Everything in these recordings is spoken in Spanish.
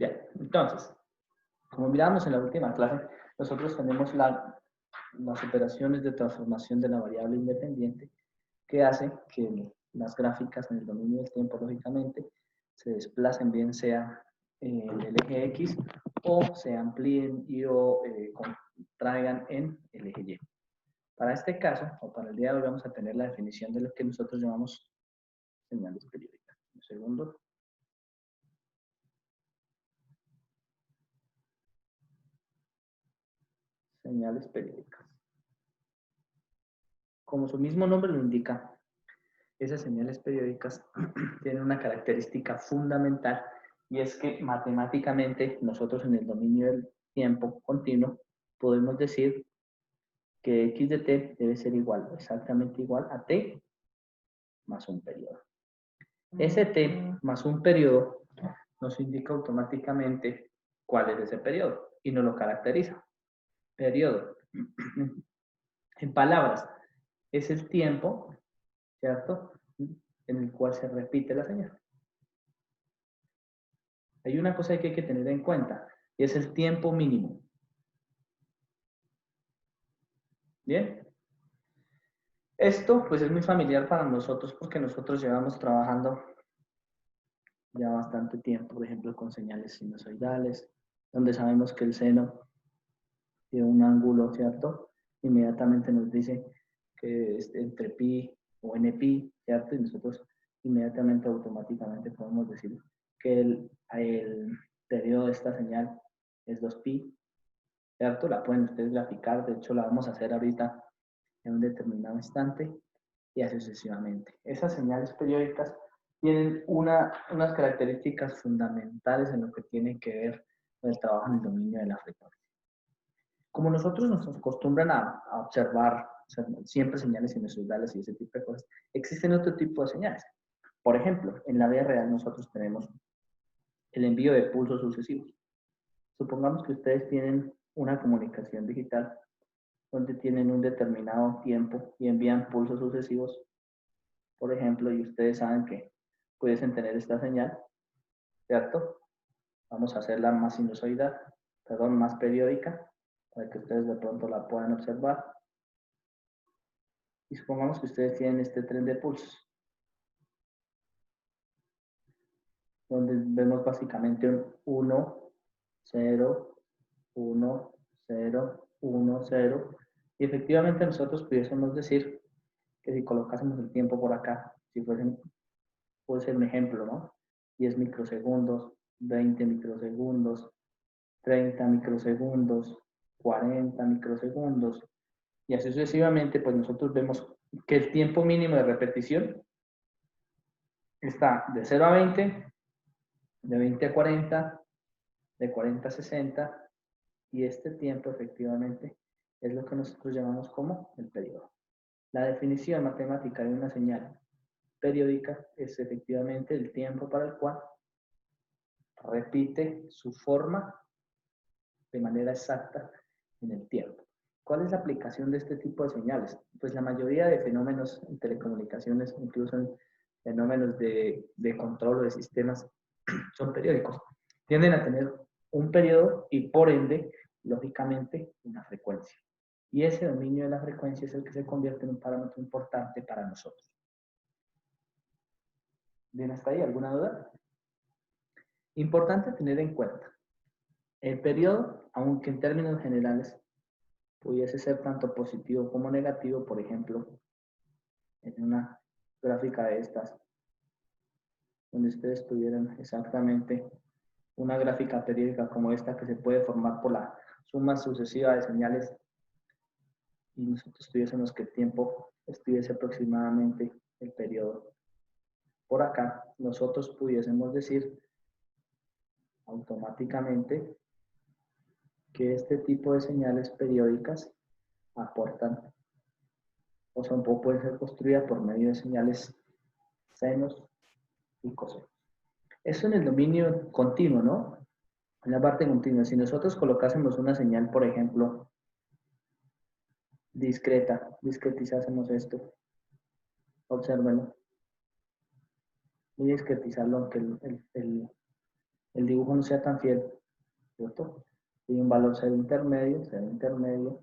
Bien, entonces, como miramos en la última clase, nosotros tenemos las operaciones de transformación de la variable independiente que hace que las gráficas en el dominio del tiempo, lógicamente, se desplacen bien sea en el eje X o se amplíen y o contraigan en el eje Y. Para este caso, o para el día de hoy, vamos a tener la definición de lo que nosotros llamamos señales periódicas. Un segundo. Señales periódicas. Como su mismo nombre lo indica, esas señales periódicas tienen una característica fundamental y es que matemáticamente nosotros en el dominio del tiempo continuo podemos decir que x de t debe ser igual o exactamente igual a t más un periodo. Ese t más un periodo nos indica automáticamente cuál es ese periodo y nos lo caracteriza. Periodo, en palabras, es el tiempo, ¿cierto?, en el cual se repite la señal. Hay una cosa que hay que tener en cuenta y es el tiempo mínimo. ¿Bien? Esto pues es muy familiar para nosotros porque nosotros llevamos trabajando ya bastante tiempo, por ejemplo, con señales sinusoidales, donde sabemos que el seno tiene un ángulo, ¿cierto? Inmediatamente nos dice que es entre pi o npi, ¿cierto? Y nosotros inmediatamente, automáticamente podemos decir que el periodo de esta señal es 2pi, ¿cierto? La pueden ustedes graficar, de hecho la vamos a hacer ahorita en un determinado instante y así sucesivamente. Esas señales periódicas tienen unas características fundamentales en lo que tiene que ver con el trabajo en el dominio de la frecuencia. Como nosotros nos acostumbran a observar siempre señales sinusoidales y ese tipo de cosas, existen otro tipo de señales. Por ejemplo, en la vida real nosotros tenemos el envío de pulsos sucesivos. Supongamos que ustedes tienen una comunicación digital donde tienen un determinado tiempo y envían pulsos sucesivos, por ejemplo, y ustedes saben que pudiesen tener esta señal, ¿cierto? Vamos a hacerla más sinusoidal, perdón, más periódica, para que ustedes de pronto la puedan observar. Y supongamos que ustedes tienen este tren de pulsos, donde vemos básicamente un 1, 0, 1, 0, 1, 0. Y efectivamente nosotros pudiésemos decir que si colocásemos el tiempo por acá, si fuesen, puede ser un ejemplo, ¿no? 10 microsegundos, 20 microsegundos, 30 microsegundos, 40 microsegundos, y así sucesivamente, pues nosotros vemos que el tiempo mínimo de repetición está de 0 a 20, de 20 a 40, de 40 a 60, y este tiempo efectivamente es lo que nosotros llamamos como el periodo. La definición matemática de una señal periódica es efectivamente el tiempo para el cual repite su forma de manera exacta en el tiempo. ¿Cuál es la aplicación de este tipo de señales? Pues la mayoría de fenómenos en telecomunicaciones, incluso en fenómenos de control o de sistemas, son periódicos. Tienden a tener un periodo y por ende, lógicamente, una frecuencia. Y ese dominio de la frecuencia es el que se convierte en un parámetro importante para nosotros. ¿Bien hasta ahí? ¿Alguna duda? Importante tener en cuenta. El periodo, aunque en términos generales pudiese ser tanto positivo como negativo, por ejemplo, en una gráfica de estas, donde ustedes tuvieran exactamente una gráfica periódica como esta que se puede formar por la suma sucesiva de señales y nosotros tuviésemos que el tiempo estuviese aproximadamente el periodo. Por acá, nosotros pudiésemos decir automáticamente que este tipo de señales periódicas aportan o pueden ser construidas por medio de señales senos y cosenos. Eso en el dominio continuo, ¿no? En la parte continua. Si nosotros colocásemos una señal, por ejemplo, discretizásemos esto, obsérvenlo. Voy a discretizarlo, aunque el dibujo no sea tan fiel, ¿cierto? Si un valor cero intermedio, cero intermedio,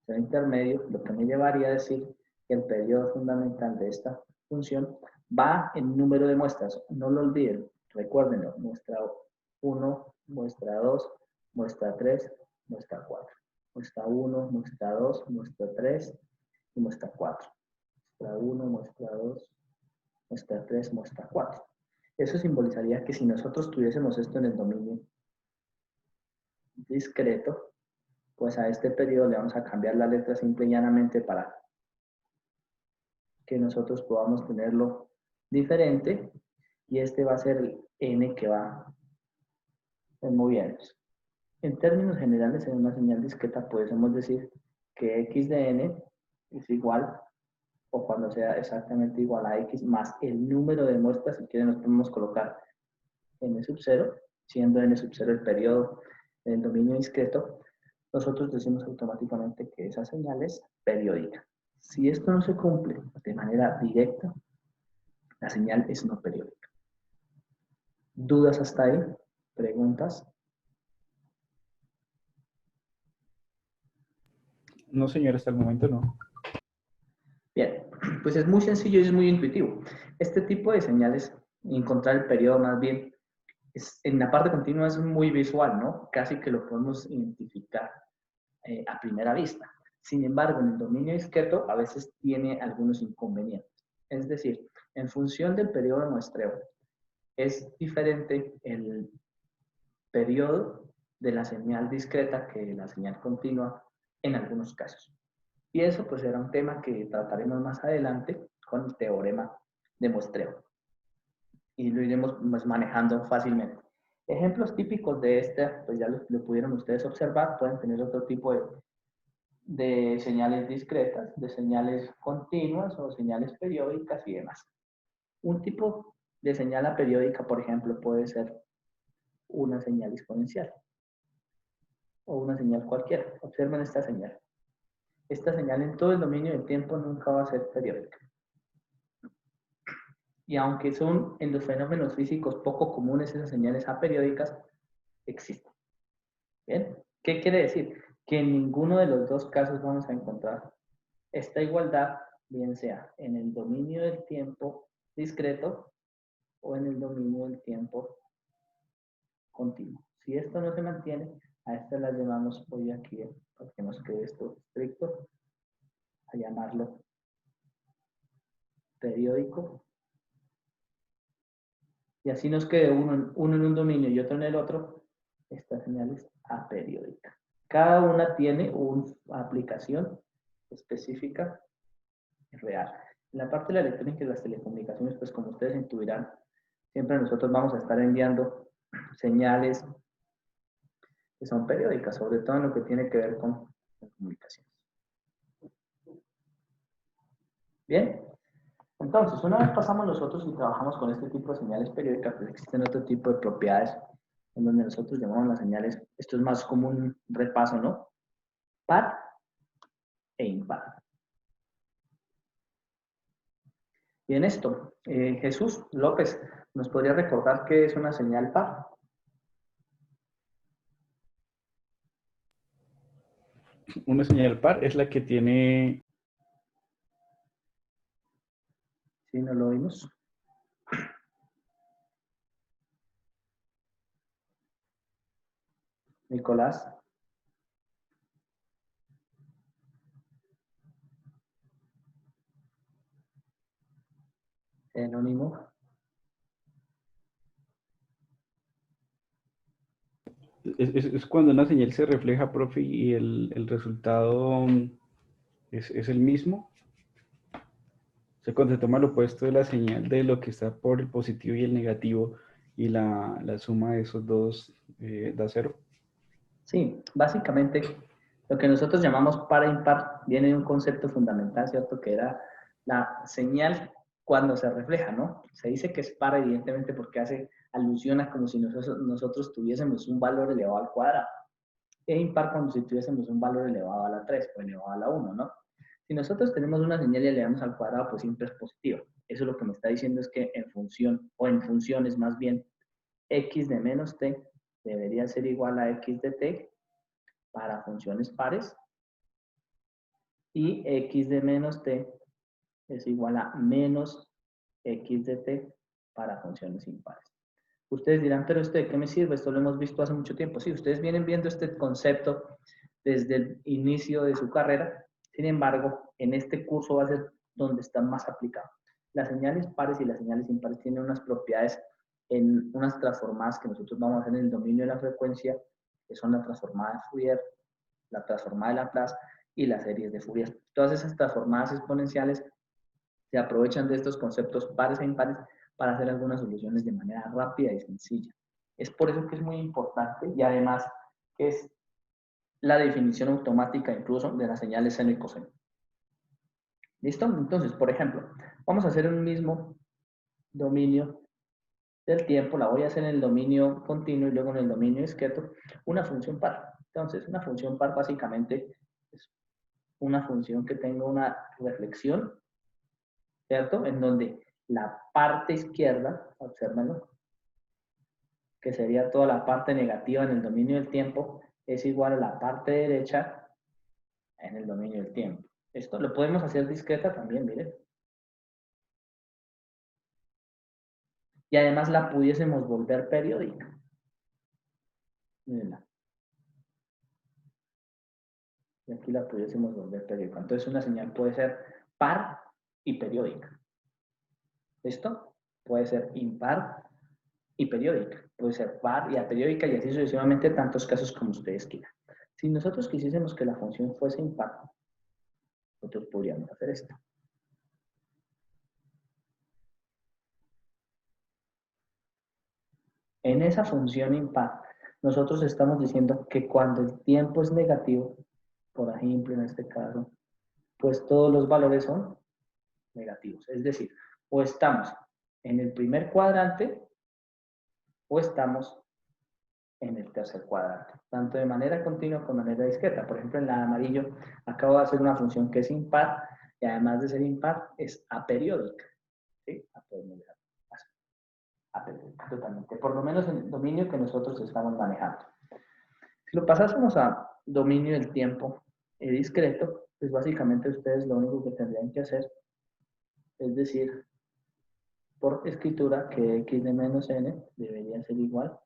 cero intermedio, lo que me llevaría a decir que el periodo fundamental de esta función va en número de muestras. No lo olviden, recuérdenlo, muestra 1, muestra 2, muestra 3, muestra 4. Muestra 1, muestra 2, muestra 3 y muestra 4. Muestra 1, muestra 2, muestra 3, muestra 4. Eso simbolizaría que si nosotros tuviésemos esto en el dominio discreto, pues a este periodo le vamos a cambiar la letra simple y llanamente para que nosotros podamos tenerlo diferente, y este va a ser el n que va en moviéndose. En términos generales, en una señal discreta podemos decir que x de n es igual, o cuando sea exactamente igual a x más el número de muestras, si quieren nos podemos colocar n sub 0, siendo n sub 0 el periodo en el dominio discreto, nosotros decimos automáticamente que esa señal es periódica. Si esto no se cumple de manera directa, la señal es no periódica. ¿Dudas hasta ahí? ¿Preguntas? No, señor, hasta el momento no. Bien, pues es muy sencillo y es muy intuitivo. Este tipo de señales, encontrar el periodo más bien, en la parte continua es muy visual, ¿no? Casi que lo podemos identificar a primera vista. Sin embargo, en el dominio discreto a veces tiene algunos inconvenientes. Es decir, en función del periodo de muestreo, es diferente el periodo de la señal discreta que de la señal continua en algunos casos. Y eso pues será un tema que trataremos más adelante con el teorema de muestreo. Y lo iremos pues, manejando fácilmente. Ejemplos típicos de este, pues ya lo pudieron ustedes observar, pueden tener otro tipo de señales discretas, de señales continuas o señales periódicas y demás. Un tipo de señal aperiódica, por ejemplo, puede ser una señal exponencial o una señal cualquiera. Observen esta señal. Esta señal en todo el dominio del tiempo nunca va a ser periódica. Y aunque son en los fenómenos físicos poco comunes esas señales aperiódicas, existen. ¿Bien? ¿Qué quiere decir? Que en ninguno de los dos casos vamos a encontrar esta igualdad, bien sea en el dominio del tiempo discreto o en el dominio del tiempo continuo. Si esto no se mantiene, a esta la llamamos hoy aquí, para que nos quede esto estricto, a llamarlo periódico. Y así nos quede uno en un dominio y otro en el otro, esta señal es aperiódica. Cada una tiene una aplicación específica y real. En la parte de la electrónica y las telecomunicaciones, pues como ustedes intuirán, siempre nosotros vamos a estar enviando señales que son periódicas, sobre todo en lo que tiene que ver con comunicaciones. Bien, entonces, una vez pasamos nosotros y trabajamos con este tipo de señales periódicas, pues existen otro tipo de propiedades en donde nosotros llamamos las señales, esto es más como un repaso, ¿no? Par e impar. Bien, esto, Jesús López, ¿nos podría recordar qué es una señal par? Una señal par es la que tiene... ¿Sí, no lo oímos? Nicolás. Anónimo. Es cuando una señal se refleja, profe, y el resultado es el mismo. O sea, cuando se toma lo opuesto de la señal de lo que está por el positivo y el negativo, y la suma de esos dos da cero. Sí, básicamente lo que nosotros llamamos par e impar viene de un concepto fundamental, ¿cierto? Que era la señal cuando se refleja, ¿no? Se dice que es par evidentemente porque hace alusión a como si nosotros tuviésemos un valor elevado al cuadrado. E impar cuando si tuviésemos un valor elevado a la 3 o elevado a la 1, ¿no? Si nosotros tenemos una señal y elevamos al cuadrado, pues siempre es positiva. Eso lo que me está diciendo es que en función, o en funciones más bien, x de menos t debería ser igual a x de t para funciones pares y x de menos t es igual a menos x de t para funciones impares. Ustedes dirán, pero ¿esto de qué me sirve? Esto lo hemos visto hace mucho tiempo. Sí, ustedes vienen viendo este concepto desde el inicio de su carrera. Sin embargo, en este curso va a ser donde está más aplicado. Las señales pares y las señales impares tienen unas propiedades en unas transformadas que nosotros vamos a hacer en el dominio de la frecuencia, que son la transformada de Fourier, la transformada de Laplace y las series de Fourier. Todas esas transformadas exponenciales se aprovechan de estos conceptos pares e impares para hacer algunas soluciones de manera rápida y sencilla. Es por eso que es muy importante y además que es la definición automática incluso de las señales seno y coseno. ¿Listo? Entonces, por ejemplo, vamos a hacer un mismo dominio del tiempo, la voy a hacer en el dominio continuo y luego en el dominio discreto, una función par. Entonces, una función par básicamente es una función que tenga una reflexión, ¿cierto? En donde la parte izquierda, obsérvenlo, que sería toda la parte negativa en el dominio del tiempo, es igual a la parte derecha en el dominio del tiempo. Esto lo podemos hacer discreta también, miren. Y además la pudiésemos volver periódica. Mírenla. Y aquí la pudiésemos volver periódica. Entonces una señal puede ser par y periódica. ¿Listo? Puede ser impar y periódica. Puede ser par y aperiódica y así sucesivamente tantos casos como ustedes quieran. Si nosotros quisiésemos que la función fuese impar, nosotros podríamos hacer esto. En esa función impar, nosotros estamos diciendo que cuando el tiempo es negativo, por ejemplo, en este caso, pues todos los valores son negativos. Es decir, o estamos en el primer cuadrante o estamos en el tercer cuadrante, tanto de manera continua como de manera discreta. Por ejemplo, en la de amarillo acabo de hacer una función que es impar y además de ser impar es aperiódica. ¿Sí? Aperiódica, totalmente. Por lo menos en el dominio que nosotros estamos manejando. Si lo pasásemos a dominio del tiempo discreto, pues básicamente ustedes lo único que tendrían que hacer es decir por escritura que x de menos n debería ser igual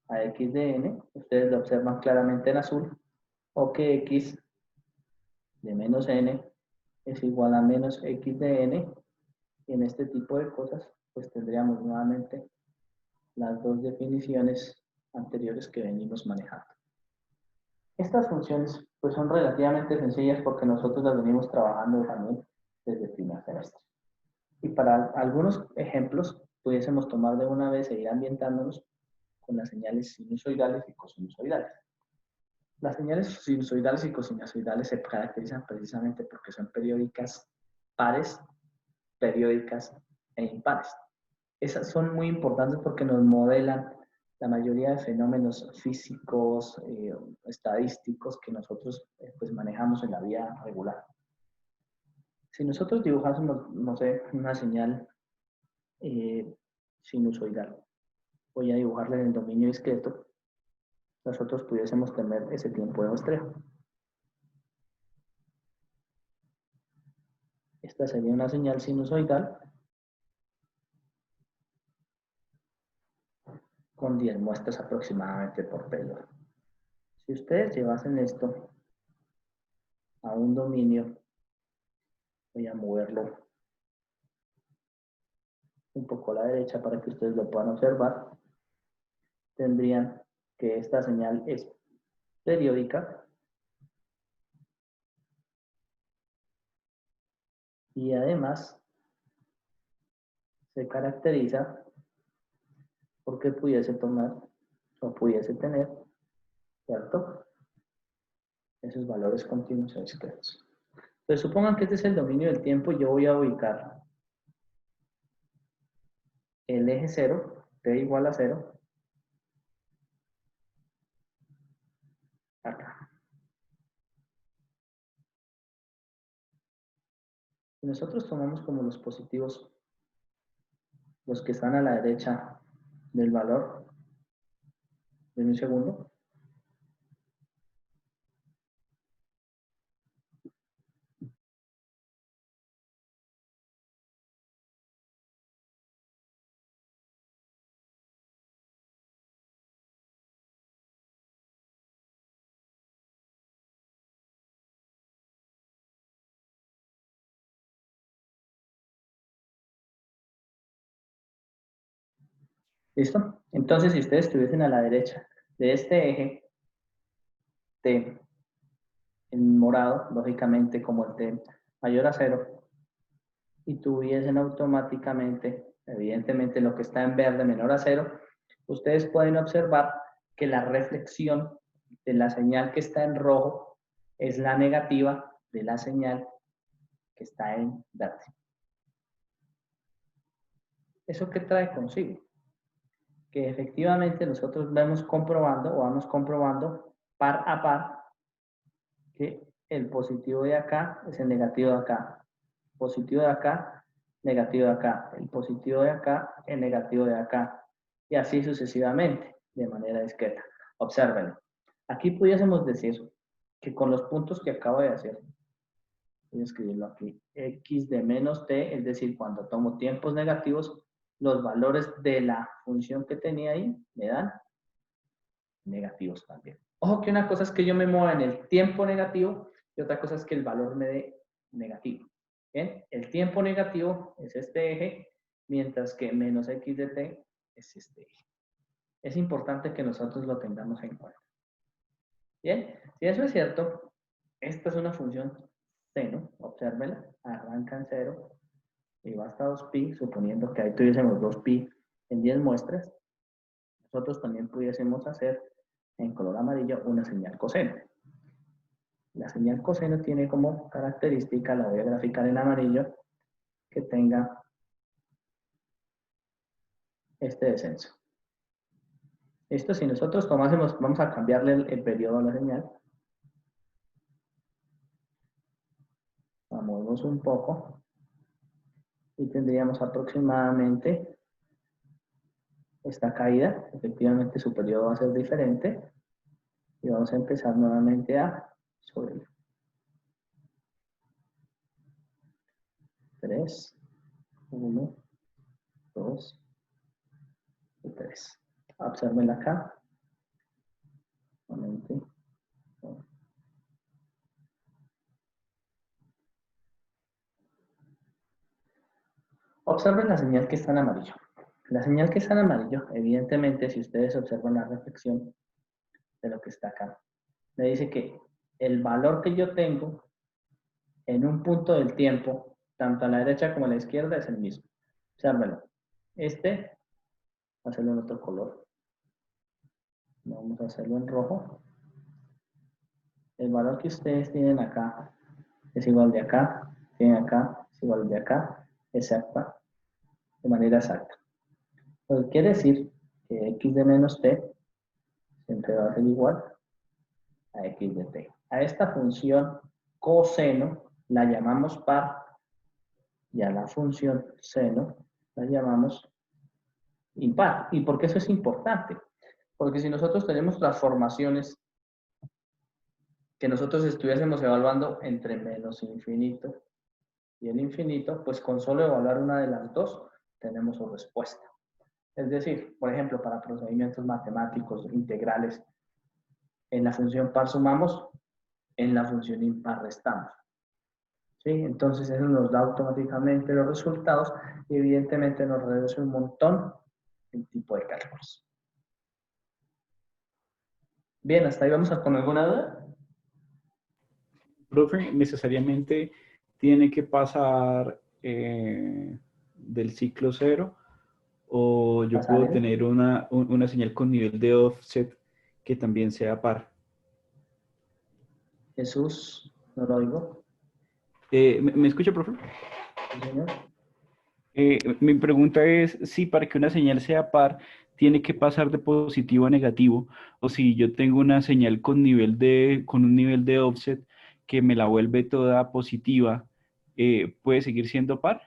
a x de n, ustedes lo observan claramente en azul, o que x de menos n es igual a menos x de n, y en este tipo de cosas, pues tendríamos nuevamente las dos definiciones anteriores que venimos manejando. Estas funciones pues son relativamente sencillas porque nosotros las venimos trabajando también desde el primer semestre. Y para algunos ejemplos pudiésemos tomar de una vez e ir ambientándonos con las señales sinusoidales y cosinusoidales. Las señales sinusoidales y cosinusoidales se caracterizan precisamente porque son periódicas pares, periódicas e impares. Esas son muy importantes porque nos modelan la mayoría de fenómenos físicos, estadísticos que nosotros pues manejamos en la vida regular. Si nosotros dibujásemos, no sé, una señal sinusoidal, voy a dibujarla en el dominio discreto, nosotros pudiésemos tener ese tiempo de muestreo. Esta sería una señal sinusoidal con 10 muestras aproximadamente por pelo. Si ustedes llevasen esto a un dominio, voy a moverlo un poco a la derecha para que ustedes lo puedan observar, tendrían que esta señal es periódica y además se caracteriza porque pudiese tomar o pudiese tener, ¿cierto?, esos valores continuos o discretos. Entonces supongan que este es el dominio del tiempo y yo voy a ubicar el eje 0, t igual a 0, acá. Si nosotros tomamos como los positivos los que están a la derecha del valor, Denme un segundo. ¿Listo? Entonces, si ustedes estuviesen a la derecha de este eje T en morado, lógicamente como el T mayor a 0, y tuviesen automáticamente, evidentemente lo que está en verde menor a 0, ustedes pueden observar que la reflexión de la señal que está en rojo es la negativa de la señal que está en verde. ¿Eso qué trae consigo? Que efectivamente nosotros vamos comprobando par a par que el positivo de acá es el negativo de acá, positivo de acá, negativo de acá, el positivo de acá, el negativo de acá, y así sucesivamente, de manera discreta. Obsérvenlo. Aquí pudiésemos decir que con los puntos que acabo de hacer, voy a escribirlo aquí, x de menos t, es decir, cuando tomo tiempos negativos, los valores de la función que tenía ahí me dan negativos también. Ojo que una cosa es que yo me mueva en el tiempo negativo y otra cosa es que el valor me dé negativo. ¿Bien? El tiempo negativo es este eje, mientras que menos x de t es este eje. Es importante que nosotros lo tengamos en cuenta. Bien, si eso es cierto, esta es una función seno, obsérvenla, arranca en 0 y va hasta 2pi, suponiendo que ahí tuviésemos 2pi en 10 muestras, nosotros también pudiésemos hacer en color amarillo una señal coseno. La señal coseno tiene como característica, la voy a graficar en amarillo, que tenga este descenso. Esto si nosotros tomásemos, vamos a cambiarle el periodo a la señal. La movemos un poco y tendríamos aproximadamente esta caída. Efectivamente su periodo va a ser diferente y vamos a empezar nuevamente a subir. 3, 1, 2 y 3. Observen acá. Nuevamente. Observen la señal que está en amarillo. La señal que está en amarillo, evidentemente, si ustedes observan la reflexión de lo que está acá, me dice que el valor que yo tengo en un punto del tiempo, tanto a la derecha como a la izquierda, es el mismo. Obsérvenlo. Este, hacerlo en otro color. Vamos a hacerlo en rojo. El valor que ustedes tienen acá es igual de acá, tienen acá, es igual de acá, exacta, de manera exacta. Lo que quiere decir que x de menos t siempre va a ser igual a x de t. A esta función coseno la llamamos par y a la función seno la llamamos impar. ¿Y por qué eso es importante? Porque si nosotros tenemos transformaciones que nosotros estuviésemos evaluando entre menos infinito y el infinito, pues con solo evaluar una de las dos tenemos su respuesta. Es decir, por ejemplo, para procedimientos matemáticos integrales, en la función par sumamos, en la función impar restamos. ¿Sí? Entonces eso nos da automáticamente los resultados y evidentemente nos reduce un montón el tipo de cálculos. Bien, hasta ahí vamos con alguna duda. Profe, necesariamente tiene que pasar del ciclo cero, o yo puedo Pasar tener una señal con nivel de offset que también sea par. Jesús, no lo oigo. ¿Me escucha, profe? Sí, señor. Mi pregunta es si para que una señal sea par tiene que pasar de positivo a negativo, o si yo tengo una señal con un nivel de offset que me la vuelve toda positiva, ¿puede seguir siendo par?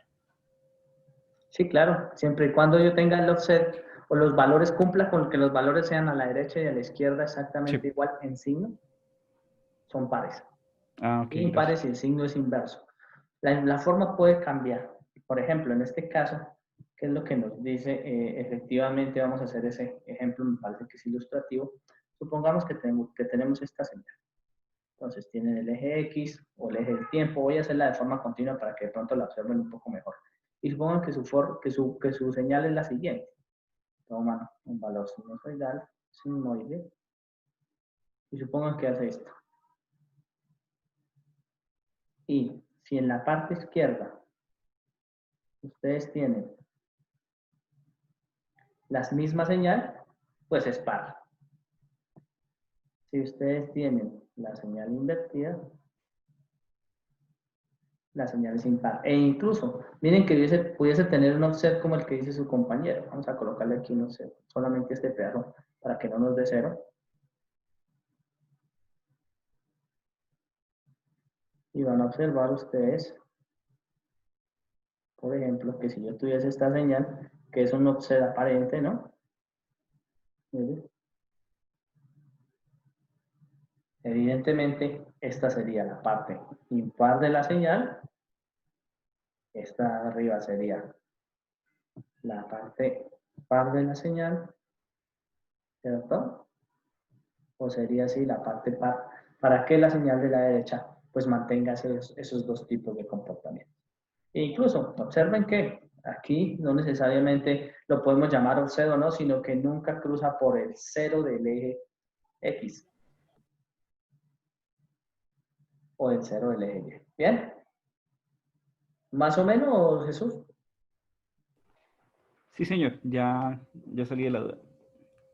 Sí, claro, siempre y cuando yo tenga el offset, o los valores cumpla con que los valores sean a la derecha y a la izquierda exactamente Sí. igual en signo, son pares. Ah, ok, Impares gracias. y el signo es inverso. La forma puede cambiar. Por ejemplo, en este caso, ¿qué es lo que nos dice? Efectivamente, vamos a hacer ese ejemplo, me parece que es ilustrativo. Supongamos que tenemos esta señal. Entonces, tienen el eje X o el eje del tiempo. Voy a hacerla de forma continua para que de pronto la observen un poco mejor. Y supongan que su señal es la siguiente. Toman un valor sinusoidal, sinoide, y supongan que hace esto. Y si en la parte izquierda ustedes tienen la misma señal, pues es par. Si ustedes tienen la señal invertida, la señal es impar. E incluso, miren que pudiese tener un offset como el que dice su compañero. Vamos a colocarle aquí un offset, solamente este pedazo, para que no nos dé cero. Y van a observar ustedes, por ejemplo, que si yo tuviese esta señal, que es un offset aparente, ¿no? Miren. Evidentemente, esta sería la parte impar de la señal. Esta de arriba sería la parte par de la señal, ¿cierto? O sería así la parte par, para que la señal de la derecha pues mantenga esos dos tipos de comportamiento. E incluso, observen que aquí no necesariamente lo podemos llamar offset o no, sino que nunca cruza por el cero del eje X o el cero del eje Y. ¿Bien? Más o menos, Jesús. Sí, señor, ya salí de la duda.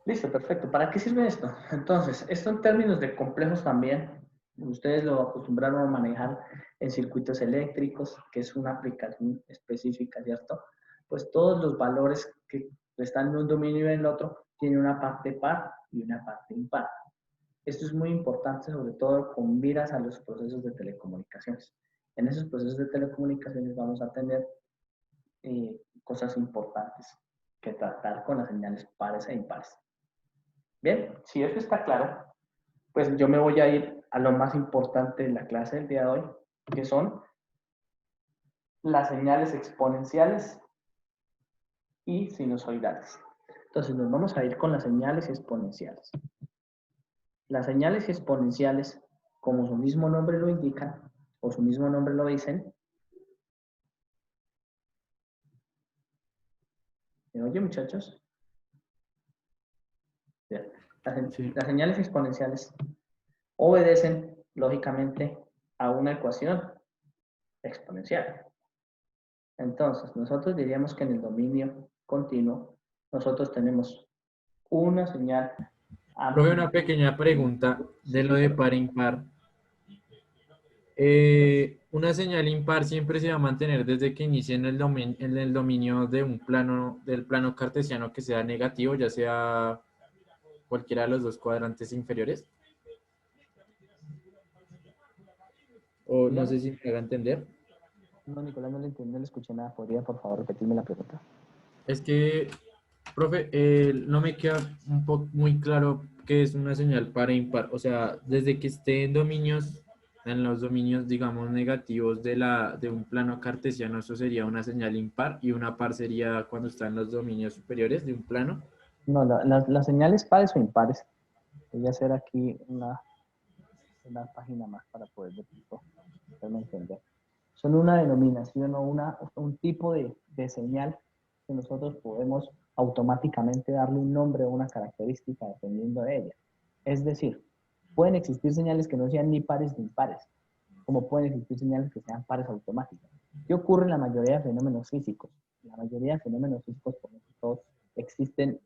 Listo, perfecto. ¿Para qué sirve esto? Entonces, esto en términos de complejos también, ustedes lo acostumbraron a manejar en circuitos eléctricos, que es una aplicación específica, ¿cierto? Pues todos los valores que están en un dominio y en el otro tienen una parte par y una parte impar. Esto es muy importante, sobre todo con miras a los procesos de telecomunicaciones. En esos procesos de telecomunicaciones vamos a tener cosas importantes que tratar con las señales pares e impares. Bien, si eso está claro, pues yo me voy a ir a lo más importante de la clase del día de hoy, que son las señales exponenciales y sinusoidales. Entonces nos vamos a ir con las señales exponenciales. Las señales exponenciales, como su mismo nombre lo indica, o su mismo nombre lo dicen, ¿me oye, muchachos? Bien. Sí. Las señales exponenciales obedecen, lógicamente, a una ecuación exponencial. Entonces, nosotros diríamos que en el dominio continuo, nosotros tenemos una señal Profe, una amplitud. pequeña pregunta de Sí, lo de dígalo. par e impar. Una señal impar siempre se va a mantener desde que inicie en el dominio de un plano, del plano cartesiano que sea negativo, ya sea cualquiera de los dos cuadrantes inferiores. O no sé Dígame. si me haga entender. No, Nicolás, no le entendí, no le escuché nada. ¿Podría, por favor, repetirme la pregunta? Es que, profe, no me queda un poco muy claro qué es una señal par e impar. O sea, desde que esté en los dominios, digamos, negativos de un plano cartesiano, eso sería una señal impar, y una par sería cuando está en los dominios superiores de un plano. No, las señales pares o impares. Voy a hacer aquí una página más para poder de pronto hacerme entender. Son una denominación o un tipo de señal que nosotros podemos automáticamente darle un nombre o una característica dependiendo de ella. Es decir, pueden existir señales que no sean ni pares ni impares, como pueden existir señales que sean pares automáticas. ¿Qué ocurre en la mayoría de fenómenos físicos? En la mayoría de fenómenos físicos, por ejemplo, existen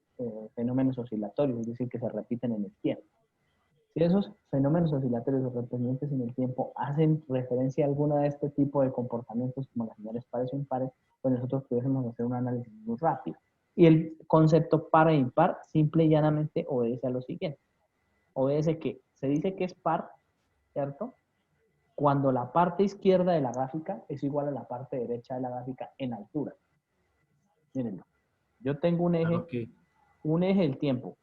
fenómenos oscilatorios, es decir, que se repiten en el tiempo. Si esos fenómenos oscilatorios o repetientes en el tiempo hacen referencia a alguna de este tipo de comportamientos como las señales pares o impares, pues nosotros pudiésemos hacer un análisis muy rápido. Y el concepto par e impar simple y llanamente obedece a lo siguiente. Obedece que se dice que es par, ¿cierto? Cuando la parte izquierda de la gráfica es igual a la parte derecha de la gráfica en altura. Mírenlo. Yo tengo un Ah, eje ok. un eje del tiempo.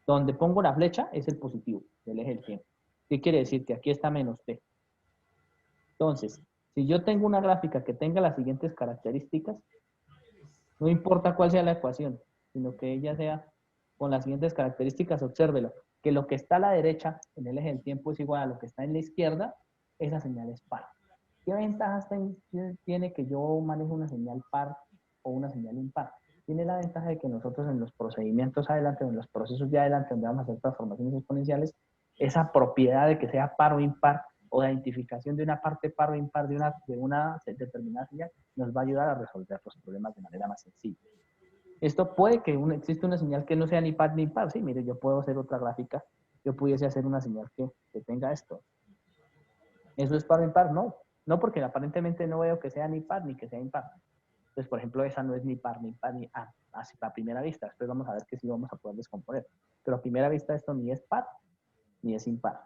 Donde pongo la flecha es el positivo del eje del tiempo. ¿Qué quiere decir? Que aquí está menos t. Entonces, si yo tengo una gráfica que tenga las siguientes características, no importa cuál sea la ecuación, sino que ella sea con las siguientes características, obsérvelo, que lo que está a la derecha en el eje del tiempo es igual a lo que está en la izquierda, esa señal es par. ¿Qué ventajas tiene que yo maneje una señal par o una señal impar? Tiene la ventaja de que nosotros en los procedimientos adelante, en los procesos de adelante, donde vamos a hacer transformaciones exponenciales, esa propiedad de que sea par o impar, o la identificación de una parte par o impar de una determinada señal, nos va a ayudar a resolver los problemas de manera más sencilla. Esto puede que existe una señal que no sea ni par ni impar. Sí, mire, yo puedo hacer otra gráfica, yo pudiese hacer una señal que tenga esto. ¿Eso es par o impar? No, no, porque aparentemente no veo que sea ni par ni que sea impar. Entonces, por ejemplo, esa no es ni par, ni impar, ni así a primera vista. Después vamos a ver que sí vamos a poder descomponer. Pero a primera vista esto ni es par, ni es impar.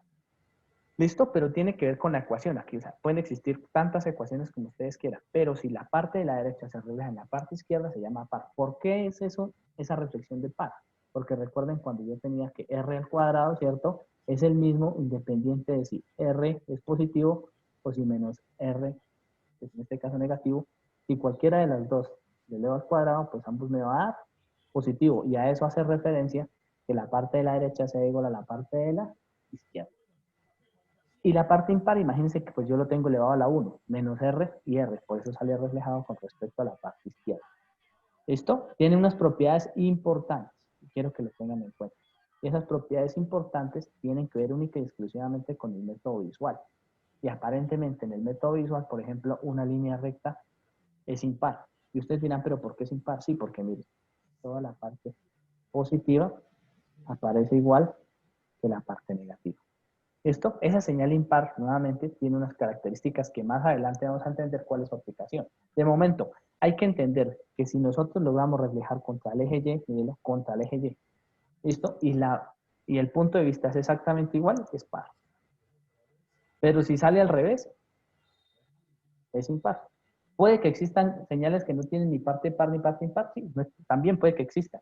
¿Listo? Pero tiene que ver con la ecuación aquí. O sea, pueden existir tantas ecuaciones como ustedes quieran, pero si la parte de la derecha se refleja en la parte izquierda, se llama par. ¿Por qué es eso, esa reflexión de par? Porque recuerden cuando yo tenía que r al cuadrado, ¿cierto? Es el mismo independiente de si r es positivo o si menos r, que es en este caso negativo. Si cualquiera de las dos le elevo al cuadrado, pues ambos me va a dar positivo. Y a eso hace referencia que la parte de la derecha sea igual a la parte de la izquierda. Y la parte impar, imagínense que pues yo lo tengo elevado a la 1, menos R y R, por eso sale reflejado con respecto a la parte izquierda. ¿Listo? Tiene unas propiedades importantes, y quiero que lo tengan en cuenta. Y esas propiedades importantes tienen que ver única y exclusivamente con el método visual. Y aparentemente en el método visual, por ejemplo, una línea recta es impar. Y ustedes dirán, ¿pero por qué es impar? Sí, porque miren, toda la parte positiva aparece igual que la parte negativa. Esa señal impar, nuevamente, tiene unas características que más adelante vamos a entender cuál es su aplicación. De momento, hay que entender que si nosotros logramos reflejar contra el eje Y, mírenlo, contra el eje Y, ¿listo? Y el punto de vista es exactamente igual, es par. Pero si sale al revés, es impar. Puede que existan señales que no tienen ni parte par ni parte impar, sí, también puede que existan.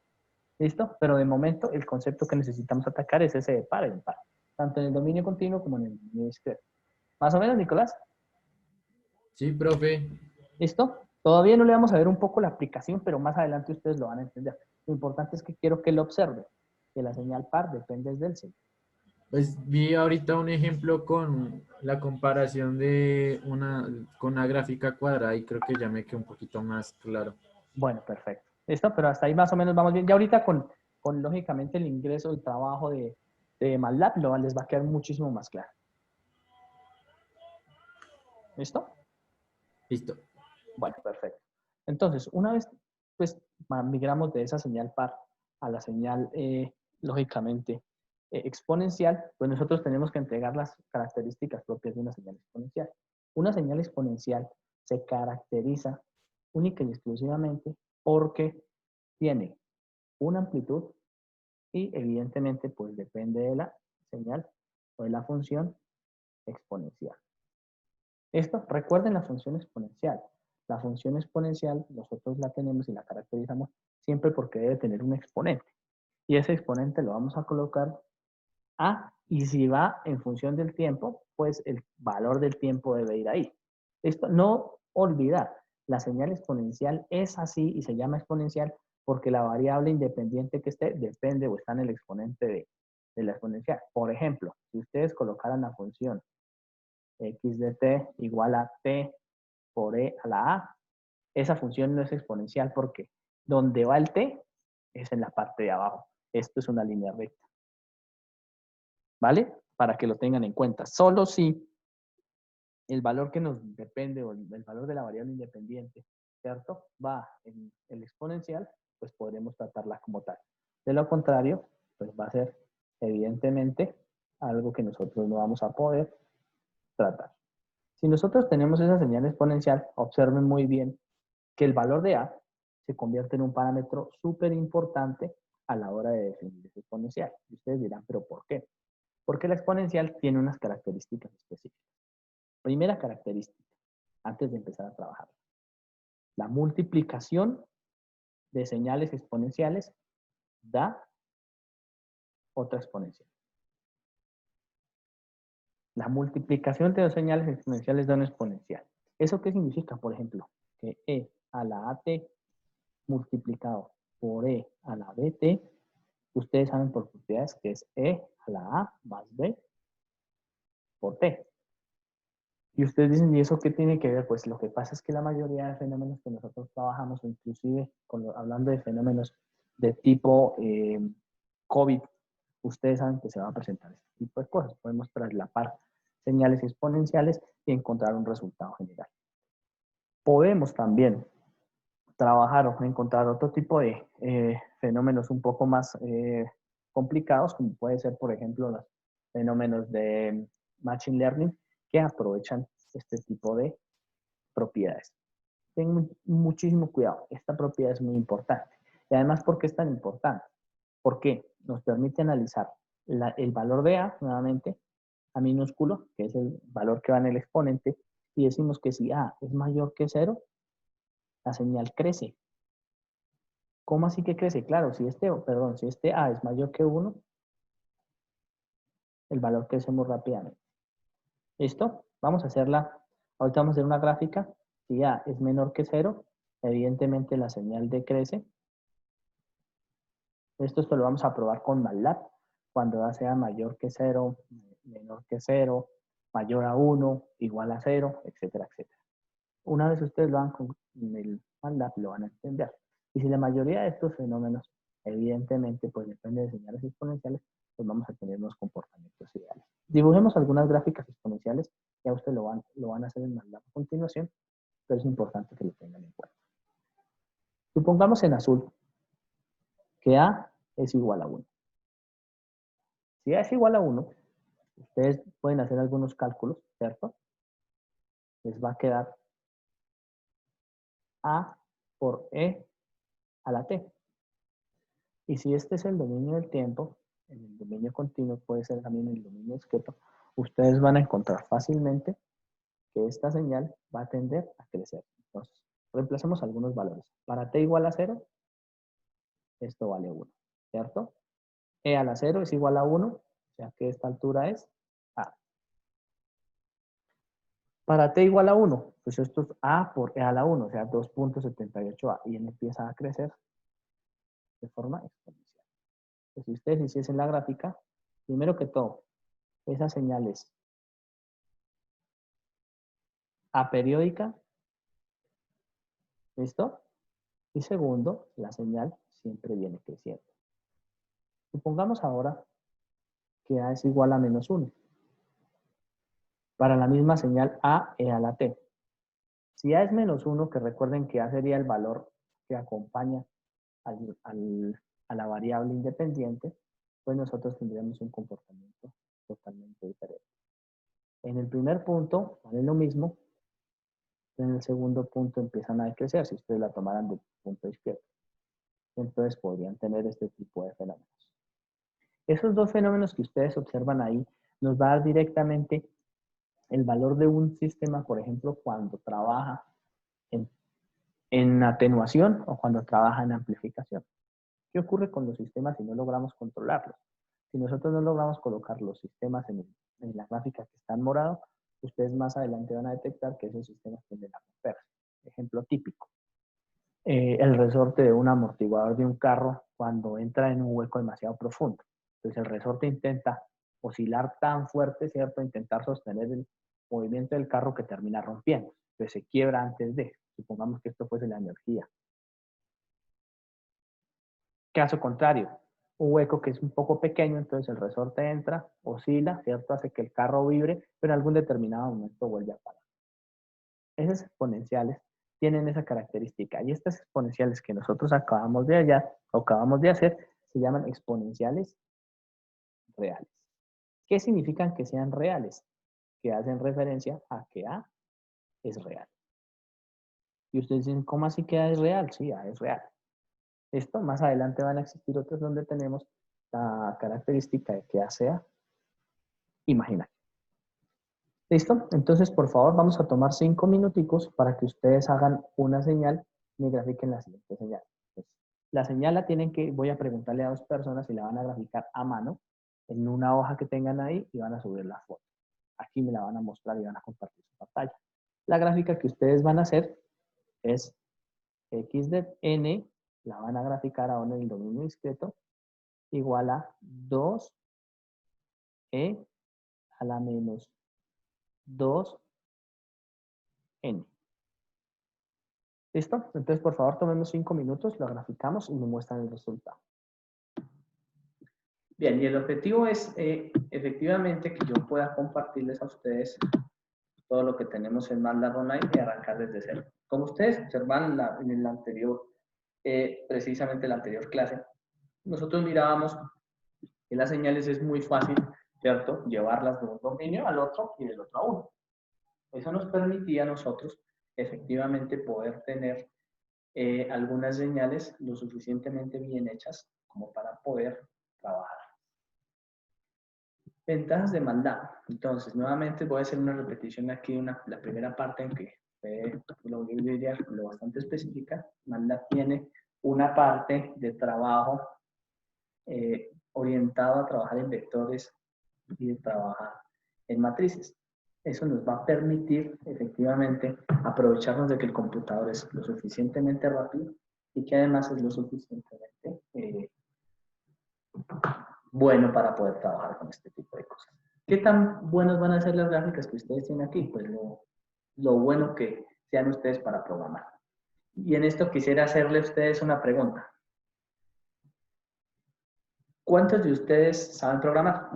¿Listo? Pero de momento el concepto que necesitamos atacar es ese de par e impar, tanto en el dominio continuo como en el dominio discreto. ¿Más o menos, Nicolás? Sí, profe. ¿Listo? Todavía no le vamos a ver un poco la aplicación, pero más adelante ustedes lo van a entender. Lo importante es que quiero que lo observen, que la señal par depende del signo. Pues vi ahorita un ejemplo con la comparación de con una gráfica cuadrada y creo que ya me quedó un poquito más claro. Bueno, perfecto. ¿Listo? Pero hasta ahí más o menos vamos bien. Ya ahorita con lógicamente el ingreso, el trabajo de MATLAB, les va a quedar muchísimo más claro. ¿Listo? Listo. Bueno, perfecto. Entonces, una vez pues migramos de esa señal par a la señal, lógicamente, exponencial, pues nosotros tenemos que entregar las características propias de una señal exponencial. Una señal exponencial se caracteriza única y exclusivamente porque tiene una amplitud y evidentemente pues depende de la señal o de la función exponencial. Esto, recuerden la función exponencial. La función exponencial nosotros la tenemos y la caracterizamos siempre porque debe tener un exponente. Y ese exponente lo vamos a colocar a, y si va en función del tiempo, pues el valor del tiempo debe ir ahí. Esto no olvidar, la señal exponencial es así y se llama exponencial porque la variable independiente que esté depende o está en el exponente de la exponencial. Por ejemplo, si ustedes colocaran la función x de t igual a t por e a la a, esa función no es exponencial porque donde va el t es en la parte de abajo. Esto es una línea recta. ¿Vale? Para que lo tengan en cuenta. Solo si el valor que nos depende o el valor de la variable independiente, ¿cierto? Va en el exponencial, pues podremos tratarla como tal. De lo contrario, pues va a ser evidentemente algo que nosotros no vamos a poder tratar. Si nosotros tenemos esa señal exponencial, observen muy bien que el valor de A se convierte en un parámetro súper importante a la hora de definir ese exponencial. Y ustedes dirán, ¿pero por qué? Porque la exponencial tiene unas características específicas. Primera característica, antes de empezar a trabajar. La multiplicación de señales exponenciales da otra exponencial. La multiplicación de dos señales exponenciales da una exponencial. ¿Eso qué significa? Por ejemplo, que e a la at multiplicado por e a la bt, ustedes saben por propiedades que es e a la a más b por t. Y ustedes dicen, ¿y eso qué tiene que ver? Pues lo que pasa es que la mayoría de fenómenos que nosotros trabajamos, o inclusive hablando de fenómenos de tipo COVID, ustedes saben que se va a presentar este tipo de cosas. Podemos traslapar señales exponenciales y encontrar un resultado general. Podemos también trabajar o encontrar otro tipo de fenómenos un poco más complicados, como puede ser, por ejemplo, los fenómenos de Machine Learning, que aprovechan este tipo de propiedades. Ten muchísimo cuidado, esta propiedad es muy importante. Y además, ¿por qué es tan importante? Porque nos permite analizar el valor de A, nuevamente, A minúsculo, que es el valor que va en el exponente, y decimos que si A es mayor que 0, la señal crece. ¿Cómo así que crece? Claro, si este A es mayor que 1, el valor crece muy rápidamente. ¿Listo? Vamos a hacerla. Ahorita vamos a hacer una gráfica. Si A es menor que 0, evidentemente la señal decrece. Esto lo vamos a probar con MATLAB. Cuando A sea mayor que 0, menor que 0, mayor a 1, igual a 0, etcétera, etcétera. Una vez ustedes lo hagan con el MATLAB, lo van a entender. Y si la mayoría de estos fenómenos, evidentemente, pues depende de señales exponenciales, pues vamos a tener unos comportamientos ideales. Dibujemos algunas gráficas exponenciales, ya ustedes lo van a hacer en MATLAB a continuación, pero es importante que lo tengan en cuenta. Supongamos en azul que A es igual a 1. Si A es igual a 1, ustedes pueden hacer algunos cálculos, ¿cierto? Les va a quedar A por E a la T. Y si este es el dominio del tiempo, el dominio continuo puede ser también el dominio discreto, ustedes van a encontrar fácilmente que esta señal va a tender a crecer. Entonces, reemplacemos algunos valores. Para t igual a 0, esto vale 1, ¿cierto? E a la 0 es igual a 1, o sea que esta altura es A. Para t igual a 1, pues esto es A por E a la 1, o sea 2.78A, y empieza a crecer de forma exponencial. Pues si ustedes hiciesen la gráfica, primero que todo, esa señal es aperiódica, ¿listo? Y segundo, la señal siempre viene creciendo. Supongamos ahora que A es igual a menos 1. Para la misma señal A, E a la T. Si A es menos 1, que recuerden que A sería el valor que acompaña a la variable independiente, pues nosotros tendríamos un comportamiento totalmente diferente. En el primer punto, vale lo mismo. En el segundo punto empiezan a decrecer, si ustedes la tomaran del punto izquierdo. Entonces podrían tener este tipo de fenómenos. Esos dos fenómenos que ustedes observan ahí nos va a dar directamente el valor de un sistema, por ejemplo, cuando trabaja en atenuación o cuando trabaja en amplificación. ¿Qué ocurre con los sistemas si no logramos controlarlos? Si nosotros no logramos colocar los sistemas en la gráfica que está en morado, ustedes más adelante van a detectar que esos sistemas tienden a romperse. Ejemplo típico. El resorte de un amortiguador de un carro cuando entra en un hueco demasiado profundo. Entonces el resorte intenta oscilar tan fuerte, ¿cierto? Intentar sostener el movimiento del carro que termina rompiendo. Entonces se quiebra antes de, supongamos que esto fuese la energía. Caso contrario, un hueco que es un poco pequeño, entonces el resorte entra, oscila, ¿cierto? Hace que el carro vibre, pero en algún determinado momento vuelve a parar. Esas exponenciales tienen esa característica. Y estas exponenciales que nosotros acabamos de hacer, se llaman exponenciales reales. ¿Qué significan que sean reales? Que hacen referencia a que A es real. Y ustedes dicen, ¿cómo así que A es real? Sí, A es real. Esto, más adelante van a existir otros donde tenemos la característica de que A sea imaginario. ¿Listo? Entonces, por favor, vamos a tomar 5 minuticos para que ustedes hagan una señal y grafiquen la siguiente señal. La señal la tienen que, voy a preguntarle a 2 personas y la van a graficar a mano en una hoja que tengan ahí y van a subir la foto. Aquí me la van a mostrar y van a compartir su pantalla. La gráfica que ustedes van a hacer es x de n, la van a graficar ahora en el dominio discreto, igual a 2e a la menos 2n. ¿Listo? Entonces, por favor, tomemos 5 minutos, lo graficamos y me muestran el resultado. Bien, y el objetivo es efectivamente que yo pueda compartirles a ustedes todo lo que tenemos en MATLAB Online y arrancar desde cero. Como ustedes observan en el anterior, precisamente la anterior clase, nosotros mirábamos que las señales es muy fácil, ¿cierto? Llevarlas de un dominio al otro y del otro a uno. Eso nos permitía a nosotros efectivamente poder tener algunas señales lo suficientemente bien hechas como para poder trabajar. Ventajas de MATLAB. Entonces, nuevamente voy a hacer una repetición aquí, la primera parte en que lo diría lo bastante específica. MATLAB tiene una parte de trabajo orientado a trabajar en vectores y de trabajar en matrices. Eso nos va a permitir efectivamente aprovecharnos de que el computador es lo suficientemente rápido y que además es lo suficientemente bueno para poder trabajar con este tipo de cosas. ¿Qué tan buenas van a ser las gráficas que ustedes tienen aquí? Pues lo bueno que sean ustedes para programar. Y en esto quisiera hacerle a ustedes una pregunta. ¿Cuántos de ustedes saben programar?